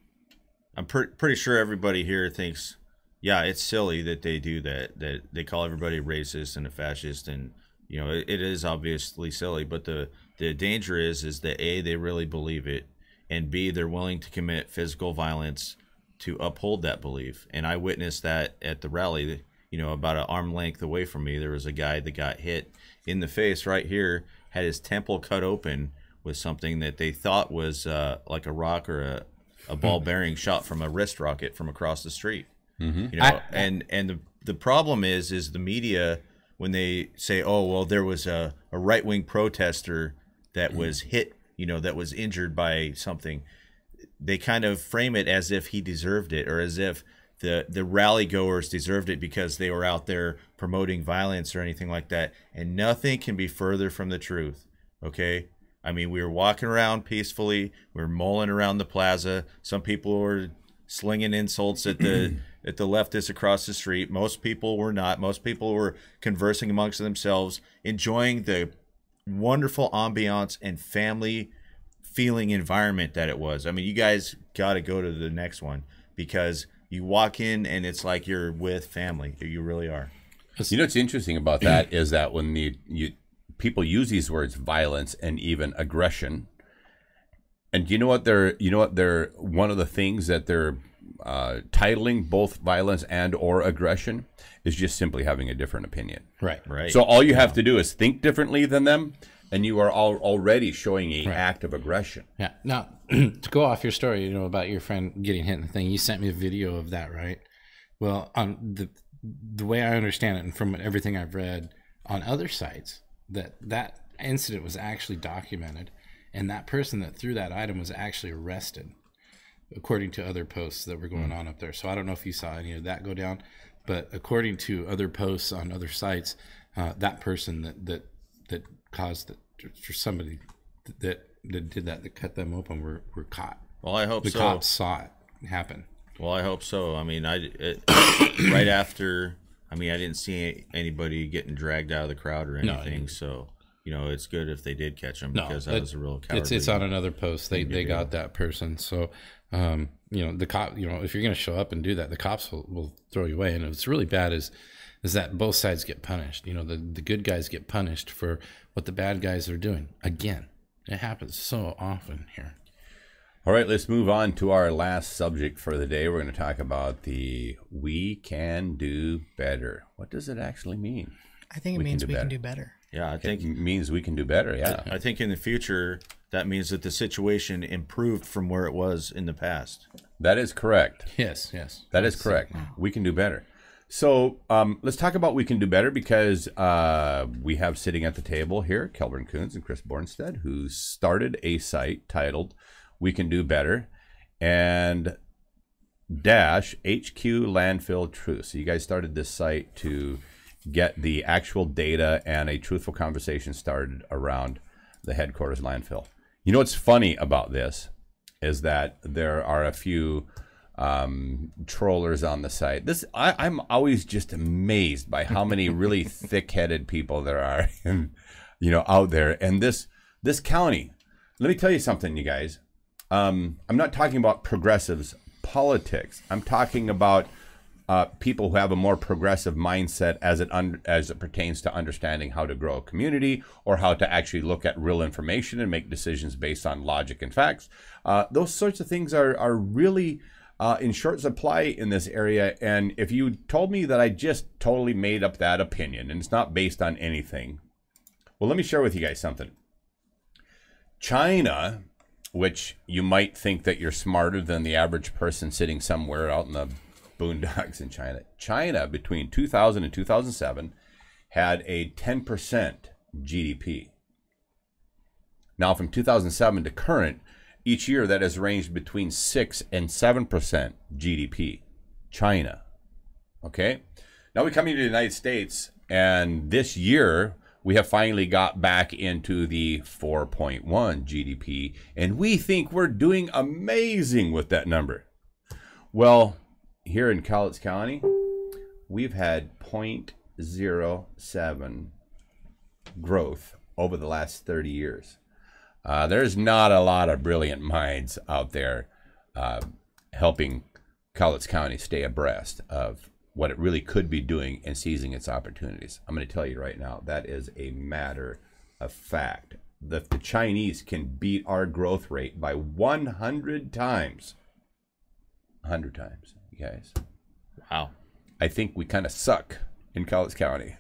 Speaker 4: I'm pretty sure everybody here thinks, yeah, it's silly that they do that they call everybody racist and a fascist, and it is obviously silly. But the danger is that A, they really believe it, and B, they're willing to commit physical violence to uphold that belief. And I witnessed that at the rally. About an arm length away from me, there was a guy that got hit in the face right here, had his temple cut open with something that they thought was like a rock or a ball bearing shot from a wrist rocket from across the street. And the problem is the media, when they say, oh, well, there was a right-wing protester that was hit, that was injured by something, they kind of frame it as if he deserved it, or as if the rally goers deserved it because they were out there promoting violence or anything like that. And nothing can be further from the truth. Okay. I mean, we were walking around peacefully. We were mulling around the plaza. Some people were slinging insults at the leftists across the street. Most people were not. Most people were conversing amongst themselves, enjoying the wonderful ambiance and family feeling environment that it was. I mean, you guys got to go to the next one, because you walk in and it's like you're with family. You really are.
Speaker 1: What's interesting about that is that when people use these words, violence and even aggression, and you know what they're one of the things that they're titling both violence and or aggression is just simply having a different opinion.
Speaker 2: Right.
Speaker 1: So all you have to do is think differently than them, and you are already showing an act of aggression.
Speaker 2: Yeah. Now, to go off your story, about your friend getting hit in the thing, you sent me a video of that, right? Well, on the way I understand it, and from everything I've read on other sites, that incident was actually documented, and that person that threw that item was actually arrested, according to other posts that were going on up there. So I don't know if you saw any of that go down, but according to other posts on other sites, that person that caused it, for somebody that did that cut them open, were caught.
Speaker 4: Well, I hope
Speaker 2: the
Speaker 4: so.
Speaker 2: cops saw it happen.
Speaker 4: Well, I hope so. I mean, right after, I didn't see anybody getting dragged out of the crowd or anything. No, so, it's good if they did catch them, because that was a real cowardly.
Speaker 2: It's on another post. They got that person. So, the cop, if you're going to show up and do that, the cops will throw you away. And what's really bad is that both sides get punished. The good guys get punished for what the bad guys are doing. Again, it happens so often here.
Speaker 1: All right, let's move on to our last subject for the day. We're going to talk about the we can do better. What does it actually mean?
Speaker 3: I think it means we can do better.
Speaker 4: Yeah, I think
Speaker 1: it means we can do better. Yeah.
Speaker 4: I think in the future, that means that the situation improved from where it was in the past.
Speaker 1: That is correct.
Speaker 2: Yes.
Speaker 1: That is correct. Wow. We can do better. So let's talk about we can do better, because we have sitting at the table here Kelvin Coons and Chris Bornstead, who started a site titled We Can Do Better and dash HQ Landfill Truth. So you guys started this site to get the actual data and a truthful conversation started around the headquarters landfill. What's funny about this is that there are a few trollers on the site. I'm always just amazed by how many really thick-headed people there are, out there. And this county, let me tell you something, you guys. I'm not talking about progressives politics. I'm talking about people who have a more progressive mindset as it pertains to understanding how to grow a community, or how to actually look at real information and make decisions based on logic and facts. Those sorts of things are really in short supply in this area. And if you told me that I just totally made up that opinion and it's not based on anything, well, let me share with you guys something. China, which you might think that you're smarter than the average person sitting somewhere out in the boondocks in China. China, between 2000 and 2007, had a 10% GDP. Now, from 2007 to current, each year that has ranged between 6 and 7% GDP. China. Okay? Now we come into the United States, and this year we have finally got back into the 4.1 GDP, and we think we're doing amazing with that number. Well, here in Cowlitz County, we've had 0.07 growth over the last 30 years. There's not a lot of brilliant minds out there helping Cowlitz County stay abreast of what it really could be doing and seizing its opportunities. I'm going to tell you right now, that is a matter of fact. The Chinese can beat our growth rate by 100 times. 100 times, you guys.
Speaker 4: Wow.
Speaker 1: I think we kind of suck in Cowlitz County.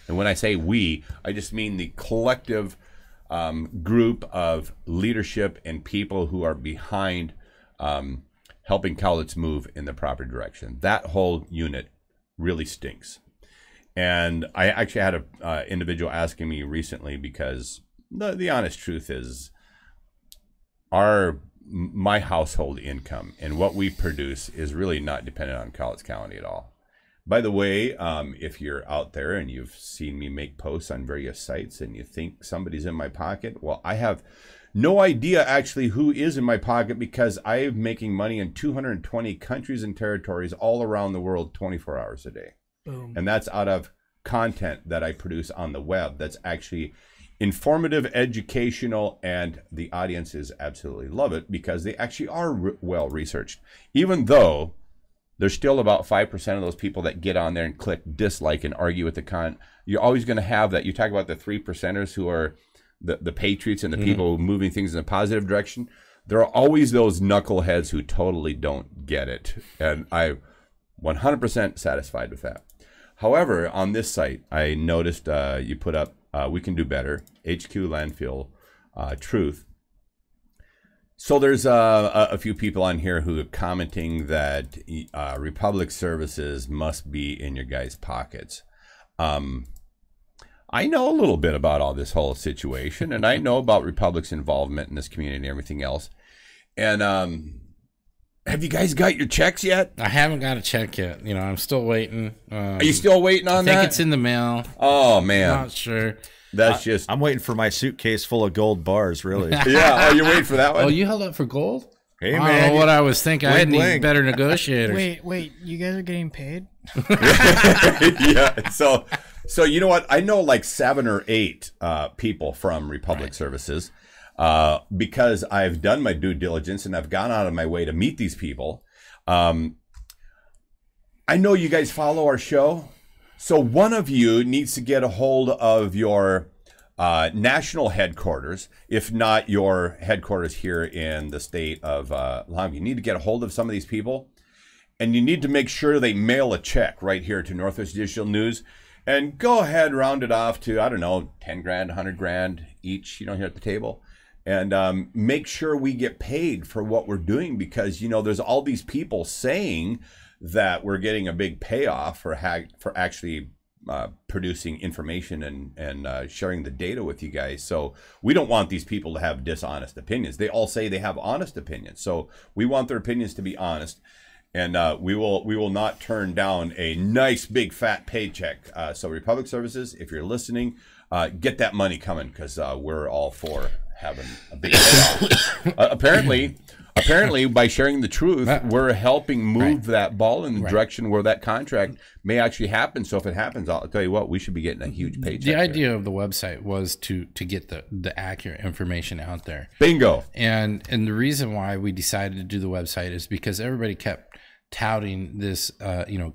Speaker 1: And when I say we, I just mean the collective group of leadership and people who are behind helping Cowlitz move in the proper direction. That whole unit really stinks. And I actually had an individual asking me recently, because the honest truth is my household income and what we produce is really not dependent on Cowlitz County at all. By the way, if you're out there and you've seen me make posts on various sites and you think somebody's in my pocket, well, I have no idea actually who is in my pocket, because I'm making money in 220 countries and territories all around the world 24 hours a day.
Speaker 3: Boom.
Speaker 1: And that's out of content that I produce on the web that's actually informative, educational, and the audiences absolutely love it because they actually are well researched. Even though there's still about 5% of those people that get on there and click dislike and argue with the content. You're always going to have that. You talk about the 3%ers who are the patriots and the people moving things in a positive direction. There are always those knuckleheads who totally don't get it. And I'm 100% satisfied with that. However, on this site, I noticed you put up, we can do better, HQ landfill truth. So there's a few people on here who are commenting that Republic services must be in your guys' pockets. I know a little bit about all this whole situation, and I know about Republic's involvement in this community and everything else. And have you guys got your checks yet?
Speaker 2: I haven't got a check yet. You know, I'm still waiting.
Speaker 1: Are you still waiting on that?
Speaker 2: I think it's in the mail.
Speaker 1: Oh, man.
Speaker 2: I'm not sure.
Speaker 1: That's just...
Speaker 4: I'm waiting for my suitcase full of gold bars, really.
Speaker 1: Yeah, oh, you're waiting for that one?
Speaker 2: Oh, you held up for gold?
Speaker 4: Hey,
Speaker 2: I
Speaker 4: man.
Speaker 2: don't know what I was thinking. I had
Speaker 4: bling,
Speaker 2: any
Speaker 4: bling.
Speaker 2: better negotiators.
Speaker 3: Wait, you guys are getting paid?
Speaker 1: Yeah, so you know what? I know like 7 or 8 people from Republic Services because I've done my due diligence and I've gone out of my way to meet these people. I know you guys follow our show. So one of you needs to get a hold of your national headquarters, if not your headquarters here in the state of Longview. You need to get a hold of some of these people, and you need to make sure they mail a check right here to Northwest Digital News, and go ahead, round it off to, I don't know, 10 grand, 100 grand each, you know, here at the table. And make sure we get paid for what we're doing, because, you know, there's all these people saying that we're getting a big payoff for actually producing information and sharing the data with you guys. So we don't want these people to have dishonest opinions. They all say they have honest opinions. So we want their opinions to be honest. And we will not turn down a nice big fat paycheck. So Republic Services, if you're listening, get that money coming, because we're all for having a big payoff. Apparently, by sharing the truth, we're helping move that ball in the direction where that contract may actually happen. So if it happens, I'll tell you what, we should be getting a huge paycheck.
Speaker 2: The idea of the website was to get the accurate information out there.
Speaker 1: Bingo.
Speaker 2: And the reason why we decided to do the website is because everybody kept touting this,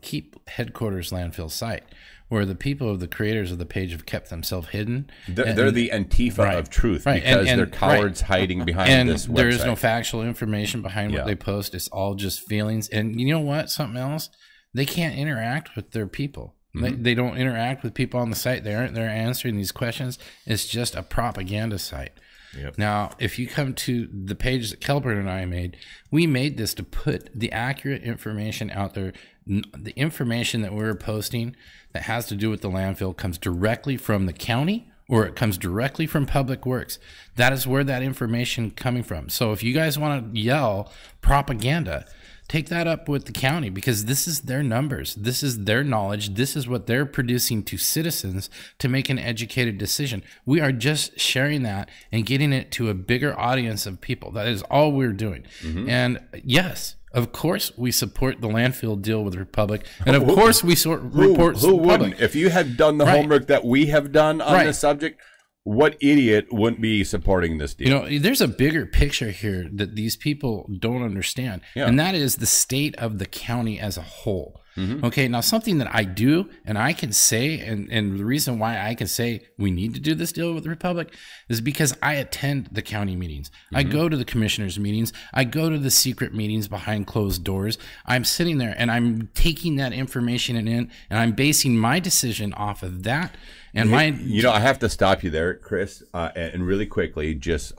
Speaker 2: keep headquarters landfill site, where the people of the creators of the page have kept themselves hidden.
Speaker 1: They're the Antifa of truth, because they're cowards hiding behind this website.
Speaker 2: There is no factual information behind what they post. It's all just feelings. And you know what? Something else, they can't interact with their people. They don't interact with people on the site. They aren't there answering these questions. It's just a propaganda site. Yep. Now, if you come to the page that Kelburn and I made, we made this to put the accurate information out there. The information that we're posting that has to do with the landfill comes directly from the county, or it comes directly from Public Works. That is where that information coming from. So if you guys want to yell propaganda, take that up with the county, because this is their numbers. This is their knowledge. This is what they're producing to citizens to make an educated decision. We are just sharing that and getting it to a bigger audience of people. That is all we're doing. And yes, Of course, we support the landfill deal with the Republic, and of course, we report
Speaker 1: who
Speaker 2: the
Speaker 1: wouldn't?
Speaker 2: public.
Speaker 1: If you had done the
Speaker 2: Right.
Speaker 1: homework that we have done on
Speaker 2: Right.
Speaker 1: this subject, what idiot wouldn't be supporting this deal?
Speaker 2: You know, there's a bigger picture here that these people don't understand, and that is the state of the county as a whole. Okay, now something that I do and I can say, and the reason why I can say we need to do this deal with the Republic is because I attend the county meetings. I go to the commissioners' meetings. I go to the secret meetings behind closed doors. I'm sitting there and I'm taking that information in, and I'm basing my decision off of that. And
Speaker 1: you know, I have to stop you there, Chris, and really quickly just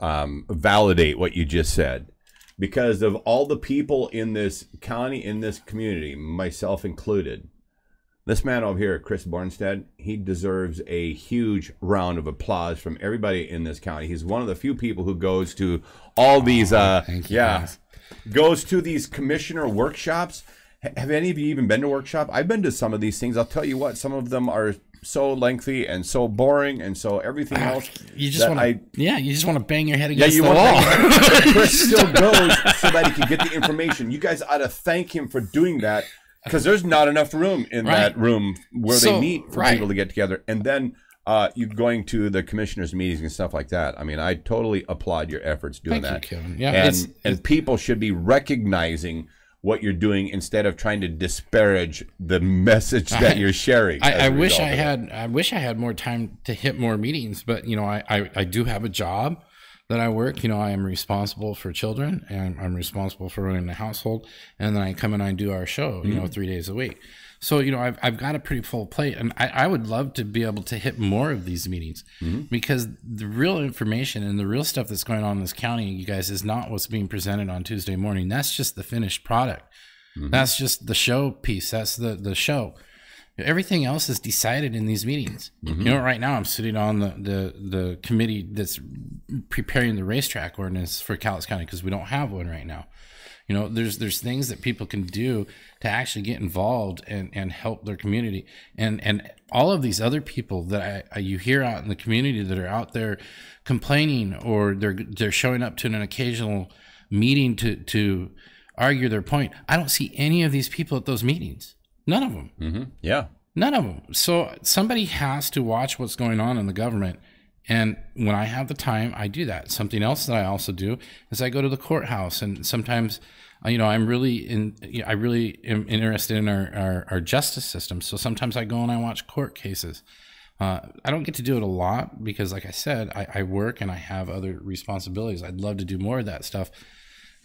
Speaker 1: validate what you just said. Because of all the people in this county, in this community, myself included, this man over here, Chris Bornstead, he deserves a huge round of applause from everybody in this county. He's one of the few people who goes to all these, goes to these commissioner workshops. Have any of you even been to a workshop? I've been to some of these things. I'll tell you what, some of them are so lengthy and so boring and so everything else.
Speaker 2: You just want to, you just want to bang your head against
Speaker 1: you
Speaker 2: the
Speaker 1: want
Speaker 2: wall.
Speaker 1: Chris still goes so that he can get the information. You guys ought to thank him for doing that, because there's not enough room in that room where they meet for people to get together. And then you going to the commissioners' meetings and stuff like that. I mean, I totally applaud your efforts doing that.
Speaker 2: Thank you, Kevin. Yeah,
Speaker 1: and people should be recognizing what you're doing instead of trying to disparage the message that you're sharing.
Speaker 2: I wish I had more time to hit more meetings, but you know, I do have a job that I work. You know, I am responsible for children, and I'm responsible for running the household, and then I come and I do our show, you know, 3 days a week. So, you know, I've got a pretty full plate, and I would love to be able to hit more of these meetings, because the real information and the real stuff that's going on in this county, you guys, is not what's being presented on Tuesday morning. That's just the finished product. That's just the show piece. That's the show. Everything else is decided in these meetings. You know, right now I'm sitting on the committee that's preparing the racetrack ordinance for Cowlitz County, because we don't have one right now. You know, there's things that people can do to actually get involved and help their community. And all of these other people that you hear out in the community that are out there complaining, or they're showing up to an occasional meeting to argue their point. I don't see any of these people at those meetings. None of them.
Speaker 1: Yeah.
Speaker 2: None of them. So somebody has to watch what's going on in the government. And when I have the time, I do that. Something else that I also do is I go to the courthouse, and sometimes, you know, I really am interested in our justice system. So sometimes I go and I watch court cases. I don't get to do it a lot because, like I said, I work and I have other responsibilities. I'd love to do more of that stuff.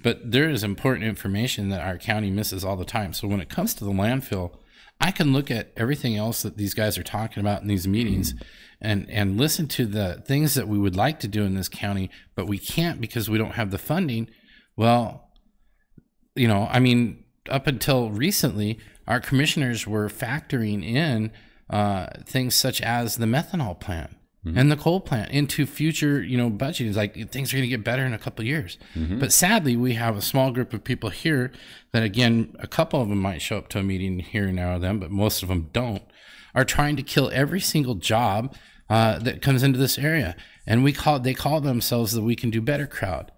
Speaker 2: But there is important information that our county misses all the time. So when it comes to the landfill, I can look at everything else that these guys are talking about in these meetings and listen to the things that we would like to do in this county, but we can't because we don't have the funding. Well, you know, I mean, up until recently, our commissioners were factoring in things such as the methanol plant and the coal plant into future, you know, budgeting. Like, things are going to get better in a couple of years. But sadly, we have a small group of people here that, again, a couple of them might show up to a meeting here and now and then, but most of them don't, are trying to kill every single job that comes into this area. And they call themselves the We Can Do Better crowd.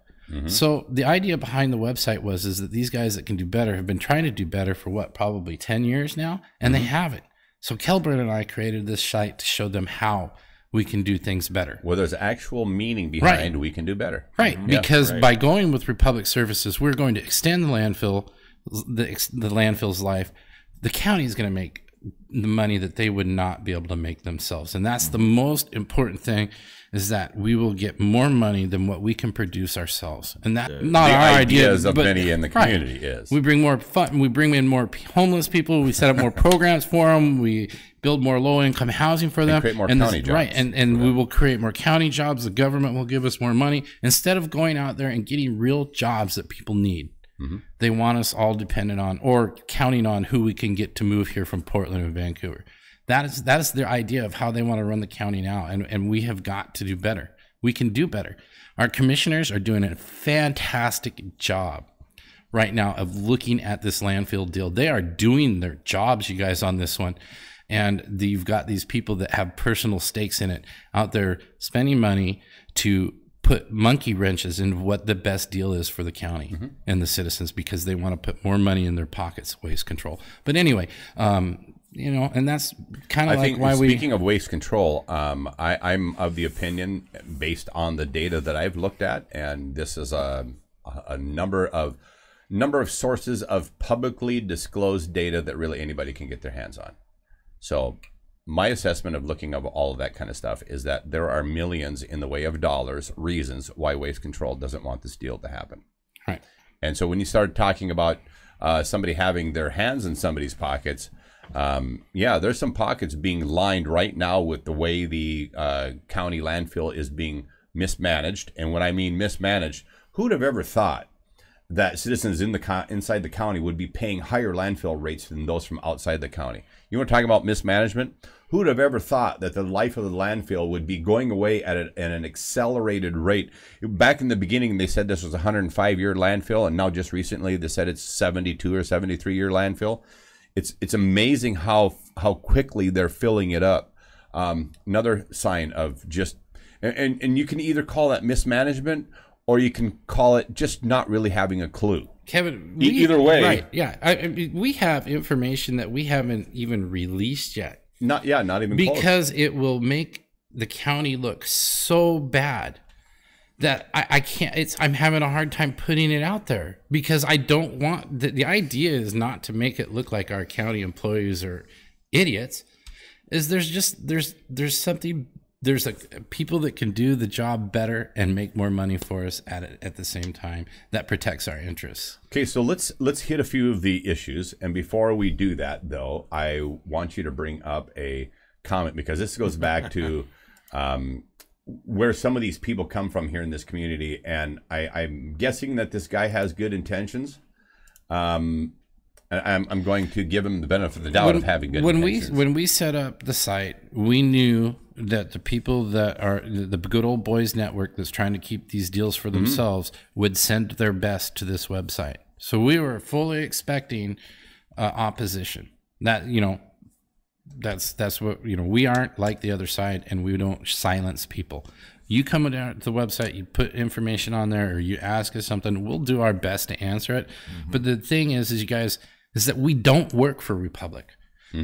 Speaker 2: So the idea behind the website is that these guys that can do better have been trying to do better for what, probably 10 years now, and they haven't. So Kelburn and I created this site to show them how we can do things better.
Speaker 1: Well, there's actual meaning behind We Can Do Better.
Speaker 2: Right, because by going with Republic Services, we're going to extend the landfill, the landfill's life. The county is going to make the money that they would not be able to make themselves. And that's the most important thing, is that we will get more money than what we can produce ourselves. And that not our ideas
Speaker 1: of
Speaker 2: but,
Speaker 1: many in the community is.
Speaker 2: We bring more fun. We bring in more homeless people. We set up more programs for them. We build more low-income housing for them.
Speaker 1: And create more county jobs.
Speaker 2: Right, and we will create more county jobs. The government will give us more money. Instead of going out there and getting real jobs that people need, they want us all dependent on or counting on who we can get to move here from Portland and Vancouver. That is their idea of how they want to run the county now, and we have got to do better. We can do better. Our commissioners are doing a fantastic job right now of looking at this landfill deal. They are doing their jobs, you guys, on this one. And you've got these people that have personal stakes in it out there spending money to put monkey wrenches in what the best deal is for the county and the citizens, because they want to put more money in their pockets, waste control. But anyway, you know, and that's kind of like why
Speaker 1: speaking of waste control, I'm of the opinion, based on the data that I've looked at, and this is a number of sources of publicly disclosed data that really anybody can get their hands on. So my assessment of looking at all of that kind of stuff is that there are millions in the way of dollars reasons why waste control doesn't want this deal to happen.
Speaker 2: Right.
Speaker 1: And so when you start talking about somebody having their hands in somebody's pockets, yeah, there's some pockets being lined right now with the way the county landfill is being mismanaged. And when I mean mismanaged, who'd have ever thought that citizens in inside the county would be paying higher landfill rates than those from outside the county? You want to talk about mismanagement? Who would have ever thought that the life of the landfill would be going away at an accelerated rate? Back in the beginning, they said this was a 105-year landfill, and now just recently they said it's 72 or 73-year landfill. It's amazing how quickly they're filling it up. Another sign of just, and you can either call that mismanagement, or you can call it just not really having a clue.
Speaker 2: Kevin,
Speaker 1: either way,
Speaker 2: right? Yeah, I mean, we have information that we haven't even released yet.
Speaker 1: Not even
Speaker 2: because
Speaker 1: close.
Speaker 2: It will make the county look so bad that I can't. I'm having a hard time putting it out there, because I don't want the idea is not to make it look like our county employees are idiots. Is there's something. There's people that can do the job better and make more money for us at the same time that protects our interests.
Speaker 1: Okay, so let's hit a few of the issues, and before we do that, though, I want you to bring up a comment, because this goes back to where some of these people come from here in this community, and I'm guessing that this guy has good intentions. I'm going to give him the benefit of the doubt of having good intentions.
Speaker 2: When we set up the site, we knew that the people that are the good old boys network that's trying to keep these deals for themselves would send their best to this website. So we were fully expecting opposition. That, you know, that's what, you know, we aren't like the other side, and we don't silence people. You come down to the website, you put information on there, or you ask us something, we'll do our best to answer it. But the thing is you guys, is that we don't work for Republic.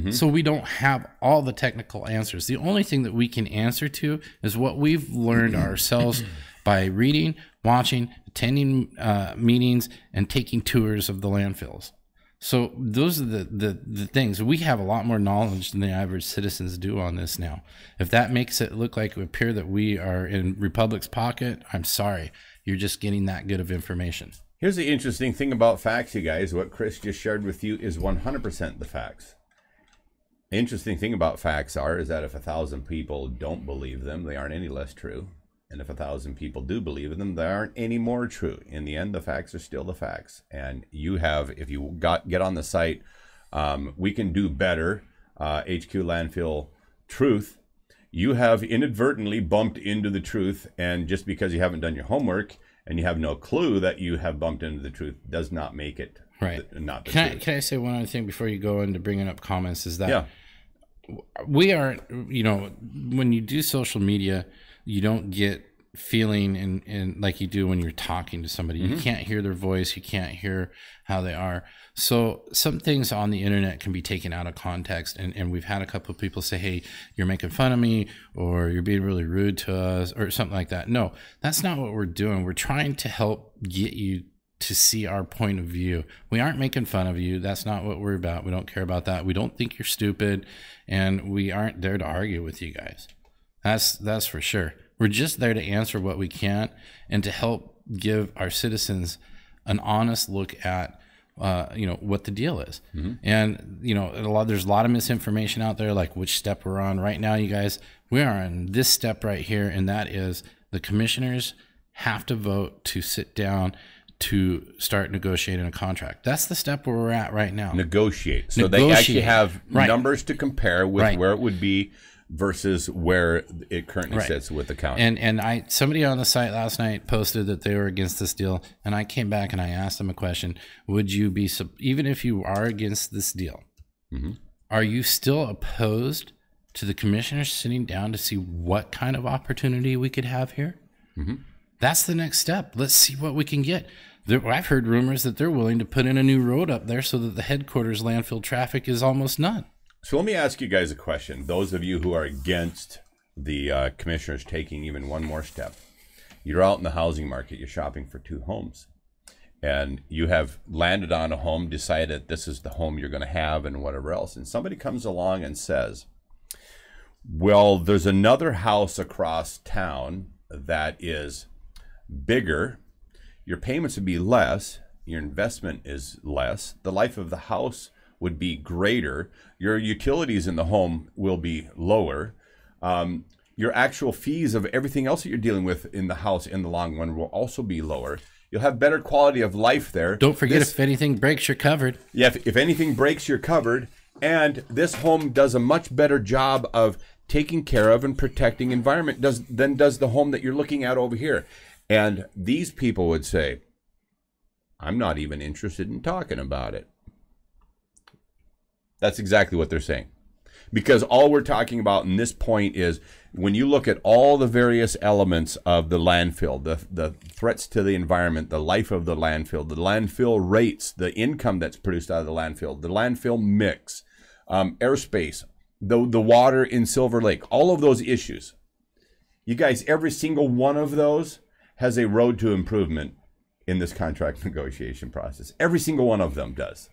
Speaker 2: So we don't have all the technical answers. The only thing that we can answer to is what we've learned ourselves by reading, watching, attending meetings, and taking tours of the landfills. So those are the things. We have a lot more knowledge than the average citizens do on this now. If that makes it look like it appear that we are in Republic's pocket, I'm sorry. You're just getting that good of information.
Speaker 1: Here's the interesting thing about facts, you guys. What Chris just shared with you is 100% the facts. The interesting thing about facts is that if 1,000 people don't believe them, they aren't any less true. And if 1,000 people do believe them, they aren't any more true. In the end, the facts are still the facts. And you have, if you get on the site, we can do better, HQ Landfill Truth. You have inadvertently bumped into the truth, and just because you haven't done your homework and you have no clue that you have bumped into the truth does not make it not the truth.
Speaker 2: Can I say one other thing before you go into bringing up comments? Is that we aren't, you know, when you do social media, you don't get feeling and like you do when you're talking to somebody. You can't hear their voice. You can't hear how they are. So some things on the internet can be taken out of context. And we've had a couple of people say, hey, you're making fun of me, or you're being really rude to us, or something like that. No, that's not what we're doing. We're trying to help get you to see our point of view. We aren't making fun of you. That's not what we're about. We don't care about that. We don't think you're stupid, and we aren't there to argue with you guys. That's for sure. We're just there to answer what we can and to help give our citizens an honest look at you know, what the deal is. And you know, there's a lot of misinformation out there, like which step we're on right now. You guys, we are on this step right here, and that is the commissioners have to vote to sit down to start negotiating a contract. That's the step where we're at right now.
Speaker 1: Negotiate. So they actually have numbers to compare with where it would be versus where it currently sits with the county.
Speaker 2: And somebody on the site last night posted that they were against this deal, and I came back and I asked them a question. Would you be, even if you are against this deal, are you still opposed to the commissioners sitting down to see what kind of opportunity we could have here? That's the next step. Let's see what we can get. I've heard rumors that they're willing to put in a new road up there so that the headquarters landfill traffic is almost none.
Speaker 1: So let me ask you guys a question. Those of you who are against the commissioners taking even one more step, you're out in the housing market, you're shopping for 2 homes, and you have landed on a home, decided this is the home you're going to have and whatever else. And somebody comes along and says, well, there's another house across town that is bigger. Your payments would be less. Your investment is less. The life of the house would be greater. Your utilities in the home will be lower. Your actual fees of everything else that you're dealing with in the house in the long run will also be lower. You'll have better quality of life there.
Speaker 2: Don't forget, if anything breaks, you're covered.
Speaker 1: Yeah, if anything breaks, you're covered. And this home does a much better job of taking care of and protecting environment than does the home that you're looking at over here. And these people would say, I'm not even interested in talking about it. That's exactly what they're saying. Because all we're talking about in this point is when you look at all the various elements of the landfill, the threats to the environment, the life of the landfill rates, the income that's produced out of the landfill mix, airspace, the water in Silver Lake, all of those issues. You guys, every single one of those has a road to improvement in this contract negotiation process. Every single one of them does.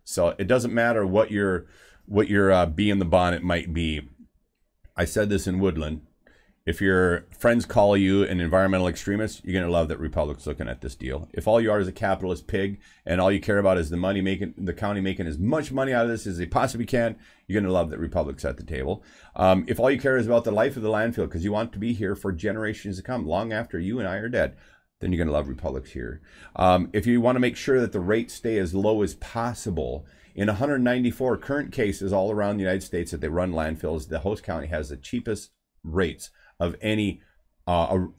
Speaker 1: So it doesn't matter what your bee in the bonnet might be. I said this in Woodland. If your friends call you an environmental extremist, you're going to love that Republic's looking at this deal. If all you are is a capitalist pig and all you care about is the county making as much money out of this as they possibly can, you're going to love that Republic's at the table. If all you care is about the life of the landfill because you want to be here for generations to come, long after you and I are dead, then you're going to love Republic's here. If you want to make sure that the rates stay as low as possible, in 194 current cases all around the United States that they run landfills, the host county has the cheapest rates of any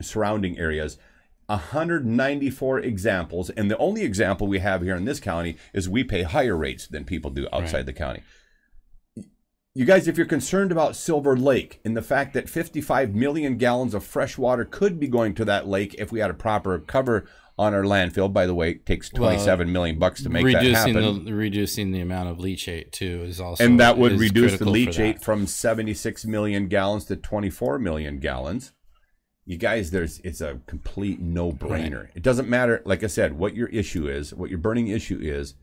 Speaker 1: surrounding areas. 194 examples, and the only example we have here in this county is we pay higher rates than people do outside the county. You guys, if you're concerned about Silver Lake and the fact that 55 million gallons of fresh water could be going to that lake if we had a proper cover on our landfill, by the way, it takes $27 million to make that happen.
Speaker 2: Reducing the amount of leachate too is also,
Speaker 1: and that would reduce the leachate from 76 million gallons to 24 million gallons. You guys, it's a complete no-brainer. Right. It doesn't matter, like I said, what your issue is, what your burning issue is.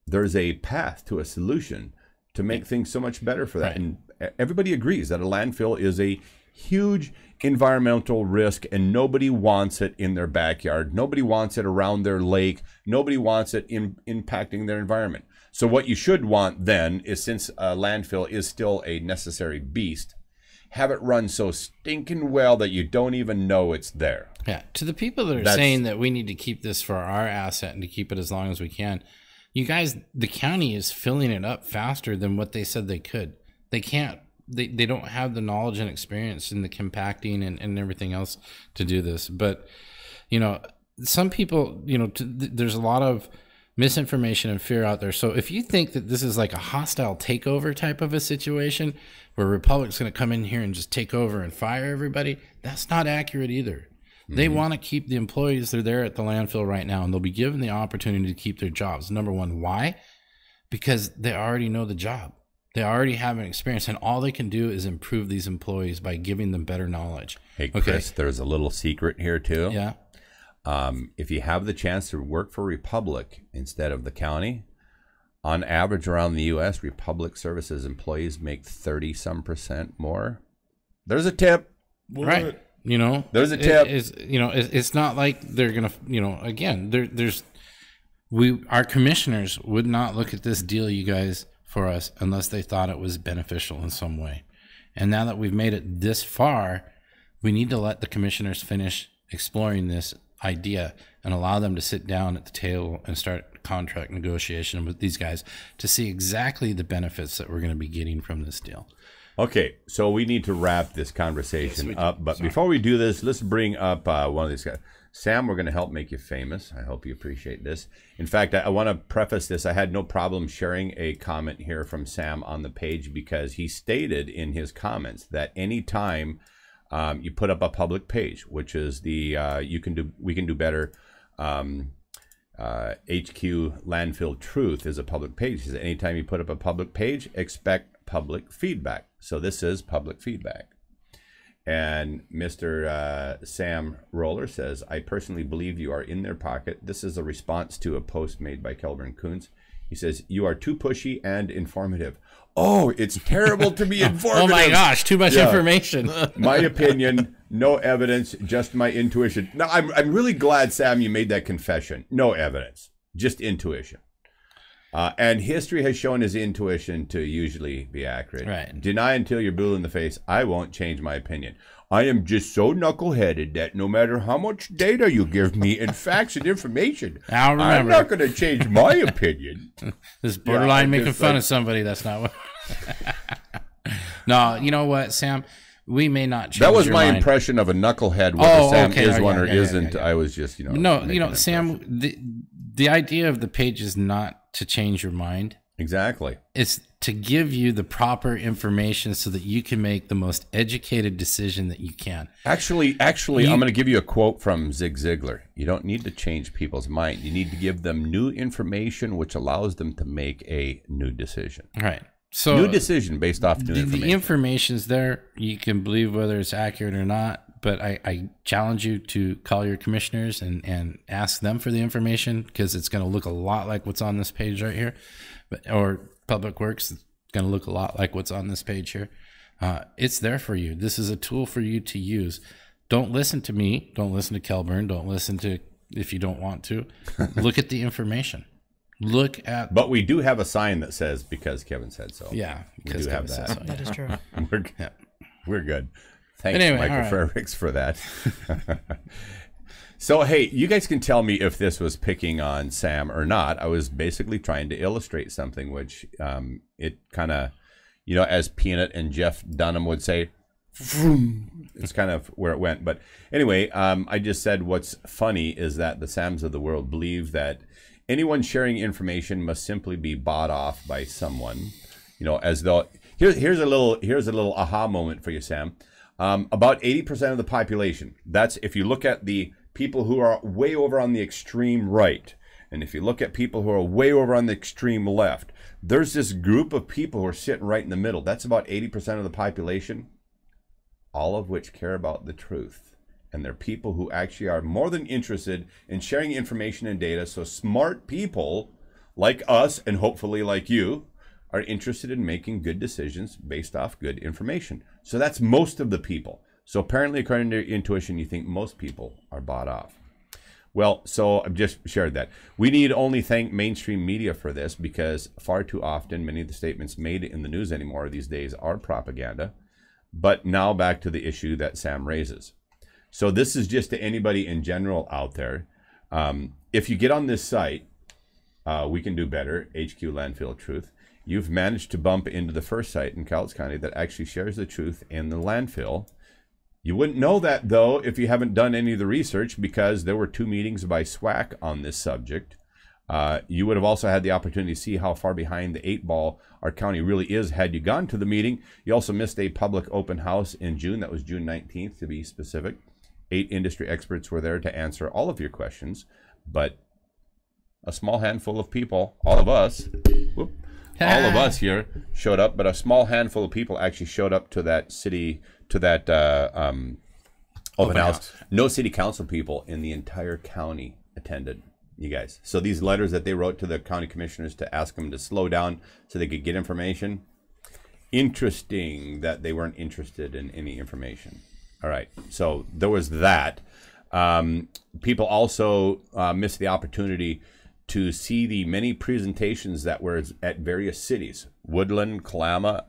Speaker 1: There's a path to a solution to make things so much better for that. Right. And everybody agrees that a landfill is a huge environmental risk and nobody wants it in their backyard. Nobody wants it around their lake. Nobody wants it impacting their environment. So what you should want then is, since a landfill is still a necessary beast, have it run so stinking well that you don't even know it's there.
Speaker 2: Yeah. To the people that are saying that we need to keep this for our asset and to keep it as long as we can, you guys, the county is filling it up faster than what they said they could. They can't. They don't have the knowledge and experience in the compacting and everything else to do this. But, you know, some people, you know, there's a lot of misinformation and fear out there. So if you think that this is like a hostile takeover type of a situation where Republic's going to come in here and just take over and fire everybody, that's not accurate either. They want to keep the employees that are there at the landfill right now, and they'll be given the opportunity to keep their jobs. Number one, why? Because they already know the job. They already have an experience, and all they can do is improve these employees by giving them better knowledge.
Speaker 1: Hey, Chris, there's a little secret here, too.
Speaker 2: Yeah.
Speaker 1: If you have the chance to work for Republic instead of the county, on average around the U.S., Republic Services employees make 30-some% more. There's a tip.
Speaker 2: Right. You know,
Speaker 1: there's a tip.
Speaker 2: It's not like they're going to, you know, again, our commissioners would not look at this deal, you guys, for us unless they thought it was beneficial in some way. And now that we've made it this far, we need to let the commissioners finish exploring this idea and allow them to sit down at the table and start contract negotiation with these guys to see exactly the benefits that we're going to be getting from this deal.
Speaker 1: Okay, so we need to wrap this conversation up. But before we do this, let's bring up one of these guys. Sam, we're going to help make you famous. I hope you appreciate this. In fact, I want to preface this. I had no problem sharing a comment here from Sam on the page because he stated in his comments that anytime You put up a public page, which is the we can do better. HQ Landfill Truth is a public page. It says anytime you put up a public page, expect public feedback. So this is public feedback. And Mr. Sam Roller says, I personally believe you are in their pocket. This is a response to a post made by Kelburn Coons. He says, you are too pushy and informative. Oh, it's terrible to be informative.
Speaker 2: Oh my gosh, too much information.
Speaker 1: My opinion, no evidence, just my intuition. Now, I'm really glad, Sam, you made that confession. No evidence, just intuition. And history has shown his intuition to usually be accurate.
Speaker 2: Right.
Speaker 1: Deny until you're blue in the face. I won't change my opinion. I am just so knuckleheaded that no matter how much data you give me and facts and information, I'm not going to change my opinion.
Speaker 2: This is borderline making fun of somebody. That's not what. No, you know what, Sam? We may not change
Speaker 1: That was
Speaker 2: your
Speaker 1: my
Speaker 2: mind.
Speaker 1: impression of a knucklehead, whether Sam
Speaker 2: okay.
Speaker 1: is one or
Speaker 2: Yeah.
Speaker 1: isn't. I was just,
Speaker 2: No, Sam, the idea of the page is not to change your mind.
Speaker 1: Exactly.
Speaker 2: It's to give you the proper information so that you can make the most educated decision that you can.
Speaker 1: Actually, I'm going to give you a quote from Zig Ziglar. You don't need to change people's mind. You need to give them new information, which allows them to make a new decision.
Speaker 2: Right. So
Speaker 1: new decision based off new information.
Speaker 2: The information's there. You can believe whether it's accurate or not. But I challenge you to call your commissioners and ask them for the information, because it's going to look a lot like what's on this page right here. Or Public Works, it's going to look a lot like what's on this page here. It's there for you. This is a tool for you to use. Don't listen to me. Don't listen to Kelburn. Don't listen to, if you don't want to. Look at the information. Look at.
Speaker 1: But we do have a sign that says, because Kevin said so.
Speaker 2: Yeah,
Speaker 1: because we do have that.
Speaker 3: So, that is true.
Speaker 1: We're good. Thanks,
Speaker 2: anyway,
Speaker 1: Michael Frericks, for that. So, hey, you guys can tell me if this was picking on Sam or not. I was basically trying to illustrate something, which it kind of, as Peanut and Jeff Dunham would say, it's kind of where it went. But anyway, I just said what's funny is that the Sams of the world believe that anyone sharing information must simply be bought off by someone, as though here's a little aha moment for you, Sam. About 80% of the population, that's if you look at the people who are way over on the extreme right, and if you look at people who are way over on the extreme left, there's this group of people who are sitting right in the middle. That's about 80% of the population, all of which care about the truth. And they're people who actually are more than interested in sharing information and data. So smart people like us, and hopefully like you, are interested in making good decisions based off good information. So that's most of the people. So apparently, according to your intuition, you think most people are bought off. Well, so I've just shared that. We need only thank mainstream media for this, because far too often, many of the statements made in the news anymore these days are propaganda. But now back to the issue that Sam raises. So this is just to anybody in general out there. If you get on this site, We Can Do Better, HQ Landfill Truth, you've managed to bump into the first site in Cowlitz County that actually shares the truth in the landfill. You wouldn't know that, though, if you haven't done any of the research, because there were 2 meetings by SWAC on this subject. You would have also had the opportunity to see how far behind the 8 ball our county really is had you gone to the meeting. You also missed a public open house in June. That was June 19th, to be specific. 8 industry experts were there to answer all of your questions, but a small handful of people, all of us here showed up, but a small handful of people actually showed up to that open house. No city council people in the entire county attended, you guys. So these letters that they wrote to the county commissioners to ask them to slow down so they could get information, interesting that they weren't interested in any information. All right, so there was that. People also missed the opportunity to see the many presentations that were at various cities. Woodland, Kalama,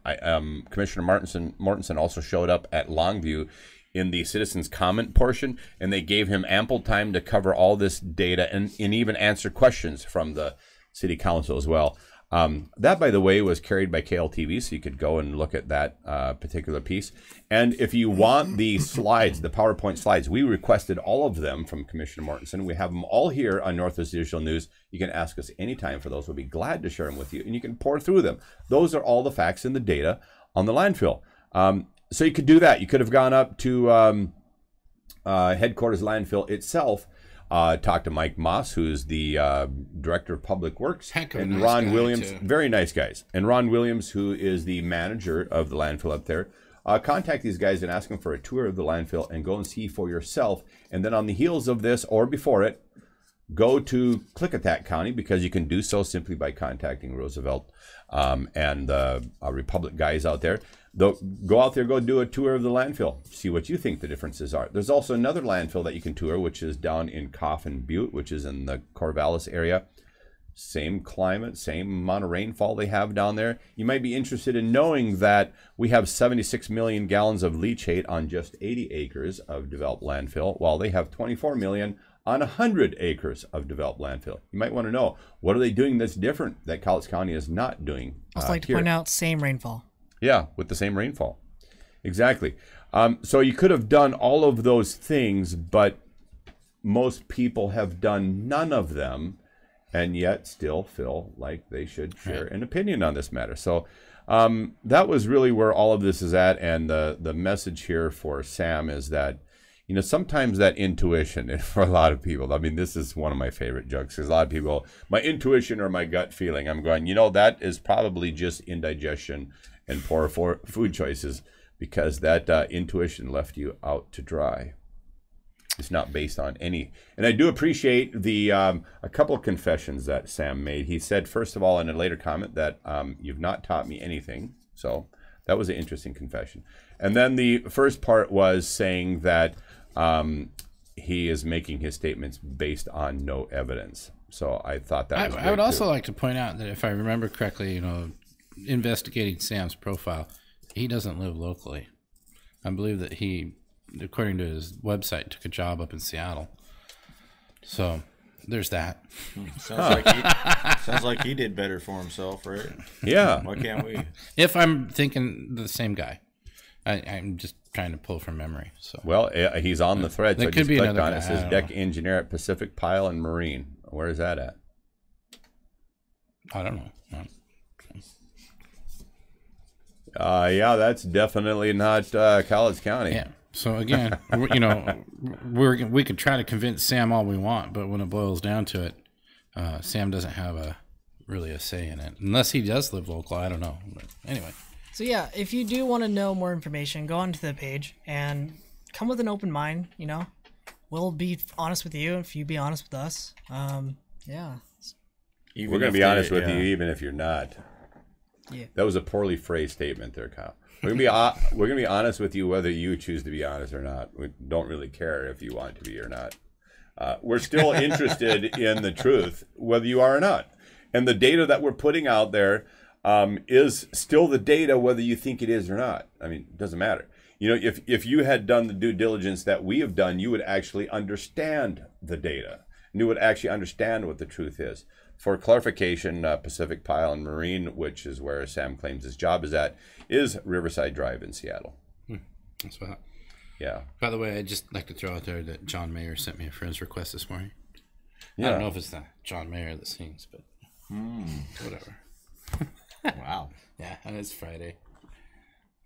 Speaker 1: Commissioner Mortensen also showed up at Longview in the citizens' comment portion, and they gave him ample time to cover all this data and even answer questions from the city council as well. That, by the way, was carried by KLTV, so you could go and look at that particular piece. And if you want the slides, the PowerPoint slides, we requested all of them from Commissioner Mortensen. We have them all here on Northwest Digital News. You can ask us anytime for those. We'll be glad to share them with you, and you can pour through them. Those are all the facts and the data on the landfill. So you could do that. You could have gone up to headquarters landfill itself, talked to Mike Moss, who's the director of public works,
Speaker 2: Heck of a
Speaker 1: and
Speaker 2: nice
Speaker 1: Ron
Speaker 2: guy,
Speaker 1: Williams,
Speaker 2: too.
Speaker 1: very nice guys, and Ron Williams, who is the manager of the landfill up there. Contact these guys and ask them for a tour of the landfill and go and see for yourself. And then on the heels of this or before it, go to Klickitat County, because you can do so simply by contacting Roosevelt and Republic guys out there. Go out there, go do a tour of the landfill, see what you think the differences are. There's also another landfill that you can tour, which is down in Coffin Butte, which is in the Corvallis area. Same climate, same amount of rainfall they have down there. You might be interested in knowing that we have 76 million gallons of leachate on just 80 acres of developed landfill, while they have 24 million on 100 acres of developed landfill. You might want to know, what are they doing that's different that Cowlitz County is not doing
Speaker 3: I'd also like to
Speaker 1: here?
Speaker 3: point out same rainfall.
Speaker 1: Yeah, with the same rainfall. Exactly. So you could have done all of those things, but most people have done none of them, and yet still feel like they should share an opinion on this matter. So that was really where all of this is at. And the message here for Sam is that, you know, sometimes that intuition, and for a lot of people, I mean, this is one of my favorite jokes, because a lot of people, my intuition or my gut feeling, I'm going, you know, that is probably just indigestion and poor food choices, because that intuition left you out to dry. It's not based on any. And I do appreciate the a couple of confessions that Sam made. He said, first of all, in a later comment, that you've not taught me anything. So that was an interesting confession. And then the first part was saying that he is making his statements based on no evidence. So I thought that was
Speaker 2: I would
Speaker 1: great,
Speaker 2: also
Speaker 1: too.
Speaker 2: like to point out that if I remember correctly, you know, investigating Sam's profile, he doesn't live locally. I believe that he, according to his website, took a job up in Seattle. So there's that.
Speaker 4: Sounds like he did better for himself, right?
Speaker 1: Yeah.
Speaker 4: Why can't we?
Speaker 2: If I'm thinking the same guy, I'm just trying to pull from memory. So
Speaker 1: Well, he's on the thread. So
Speaker 2: There
Speaker 1: I
Speaker 2: could
Speaker 1: just
Speaker 2: be
Speaker 1: clicked
Speaker 2: another
Speaker 1: on it.
Speaker 2: guy,
Speaker 1: It
Speaker 2: I
Speaker 1: says
Speaker 2: don't
Speaker 1: deck
Speaker 2: know.
Speaker 1: engineer at Pacific Pile and Marine. Where is that at?
Speaker 2: I don't know.
Speaker 1: Yeah, that's definitely not Cowlitz County.
Speaker 2: Yeah. So again, you know, we could try to convince Sam all we want, but when it boils down to it, Sam doesn't have really a say in it, unless he does live local. I don't know. But anyway.
Speaker 3: So yeah, if you do want to know more information, go onto the page and come with an open mind. You know, we'll be honest with you if you be honest with us. Yeah.
Speaker 4: Even
Speaker 1: We're going
Speaker 4: if
Speaker 1: to be
Speaker 4: they-
Speaker 1: honest with
Speaker 4: yeah.
Speaker 1: you, even if you're not.
Speaker 3: Yeah.
Speaker 1: That was a poorly phrased statement there, Kyle. We're gonna be honest with you whether you choose to be honest or not. We don't really care if you want to be or not. We're still interested in the truth, whether you are or not. And the data that we're putting out there is still the data, whether you think it is or not. I mean, it doesn't matter. You know, if you had done the due diligence that we have done, you would actually understand the data. And you would actually understand what the truth is. For clarification, Pacific Pile and Marine, which is where Sam claims his job is at, is Riverside Drive in Seattle.
Speaker 2: That's what.
Speaker 1: Yeah.
Speaker 2: By the way, I'd just like to throw out there that John Mayer sent me a friend's request this morning. I
Speaker 1: Yeah.
Speaker 2: don't know if it's the John Mayer that sings, but whatever.
Speaker 4: Wow.
Speaker 2: Yeah, and it's Friday.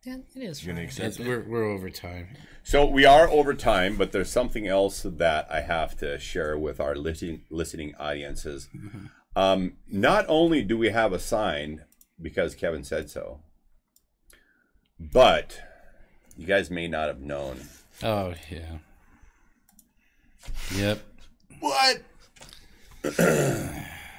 Speaker 3: Yeah, it is.
Speaker 4: You gonna
Speaker 3: Friday.
Speaker 4: accept it?
Speaker 2: We're over time.
Speaker 1: So we are over time, but there's something else that I have to share with our listening audiences. Not only do we have a sign because Kevin said so, but you guys may not have known.
Speaker 2: Oh yeah. Yep.
Speaker 1: What?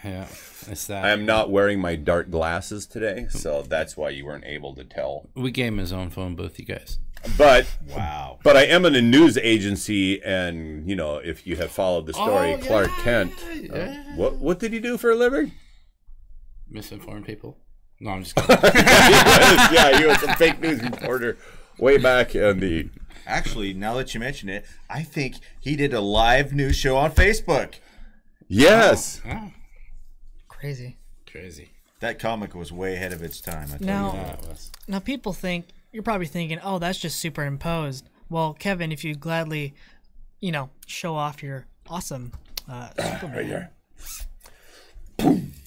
Speaker 2: Yeah. It's that.
Speaker 1: I am not wearing my dark glasses today, so that's why you weren't able to tell.
Speaker 2: We gave him his own phone booth, you guys.
Speaker 1: But
Speaker 4: Wow.
Speaker 1: But I am in a news agency, and you know, if you have followed the story,
Speaker 2: Oh,
Speaker 1: Clark
Speaker 2: yeah,
Speaker 1: Kent.
Speaker 2: yeah.
Speaker 1: What did he do for a living?
Speaker 2: Misinformed people. No, I'm just kidding.
Speaker 1: Yeah, he was a fake news reporter way back in the.
Speaker 4: Actually, now that you mention it, I think he did a live news show on Facebook.
Speaker 1: Yes.
Speaker 2: Oh,
Speaker 3: Crazy.
Speaker 2: crazy.
Speaker 4: That comic was way ahead of its time. I tell
Speaker 3: Now,
Speaker 4: you
Speaker 2: Yeah,
Speaker 4: that.
Speaker 2: it was.
Speaker 3: now people think you're probably thinking, oh, that's just superimposed. Well, Kevin, if you gladly, you know, show off your awesome Superman,
Speaker 1: Right here.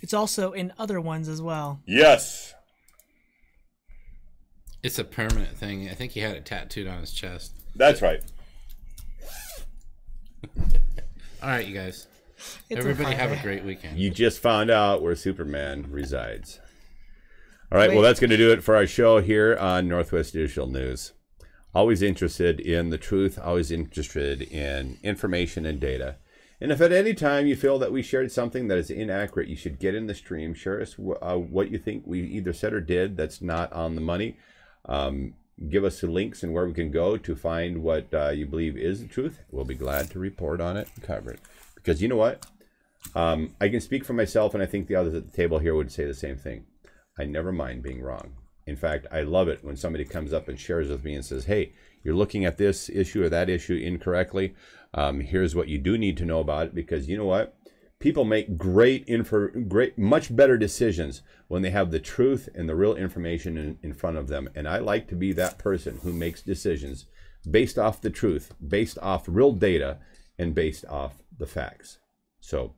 Speaker 3: it's also in other ones as well.
Speaker 1: Yes.
Speaker 2: It's a permanent thing. I think he had it tattooed on his chest.
Speaker 1: That's right.
Speaker 2: All right, you guys.
Speaker 3: It's
Speaker 2: Everybody have a
Speaker 3: Friday.
Speaker 2: great weekend.
Speaker 1: You just found out where Superman resides. All right,
Speaker 3: Wait.
Speaker 1: well, that's going to do it for our show here on Northwest Digital News. Always interested in the truth, always interested in information and data. And if at any time you feel that we shared something that is inaccurate, you should get in the stream. Share us what you think we either said or did that's not on the money. Give us the links and where we can go to find what you believe is the truth. We'll be glad to report on it and cover it. Because you know what? I can speak for myself, and I think the others at the table here would say the same thing. I never mind being wrong. In fact, I love it when somebody comes up and shares with me and says, hey, you're looking at this issue or that issue incorrectly. Here's what you do need to know about it, because you know what? People make much better decisions when they have the truth and the real information in front of them. And I like to be that person who makes decisions based off the truth, based off real data, and based off the facts. So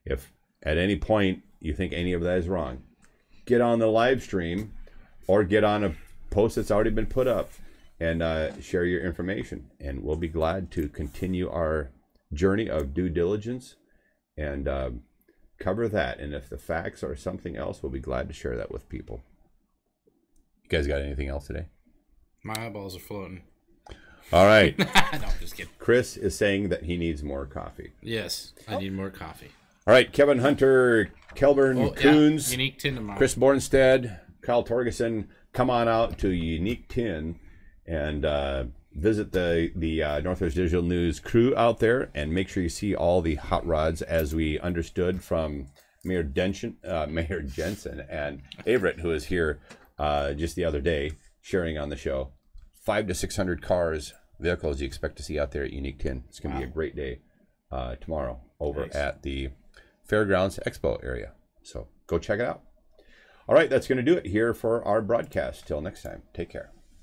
Speaker 1: if at any point you think any of that is wrong, get on the live stream or get on a post that's already been put up and share your information. And we'll be glad to continue our journey of due diligence and cover that. And if the facts are something else, we'll be glad to share that with people. You guys got anything else today?
Speaker 2: My eyeballs are floating.
Speaker 1: All right.
Speaker 2: No, I'm just kidding.
Speaker 1: Chris is saying that he needs more coffee.
Speaker 2: Yes, I need more coffee.
Speaker 1: All right. Kevin Hunter, Kelburn Coons,
Speaker 2: Unique Tin tomorrow.
Speaker 1: Chris Bornstead, Kyle Torgerson, come on out to Unique Tin and visit the Northwest Digital News crew out there, and make sure you see all the hot rods, as we understood from Mayor Jensen and Averett, who was here just the other day sharing on the show. 500 to 600 vehicles you expect to see out there at Unique Tin. It's going to be a great day tomorrow over at the Fairgrounds Expo area. So go check it out. All right, that's going to do it here for our broadcast. Till next time, take care.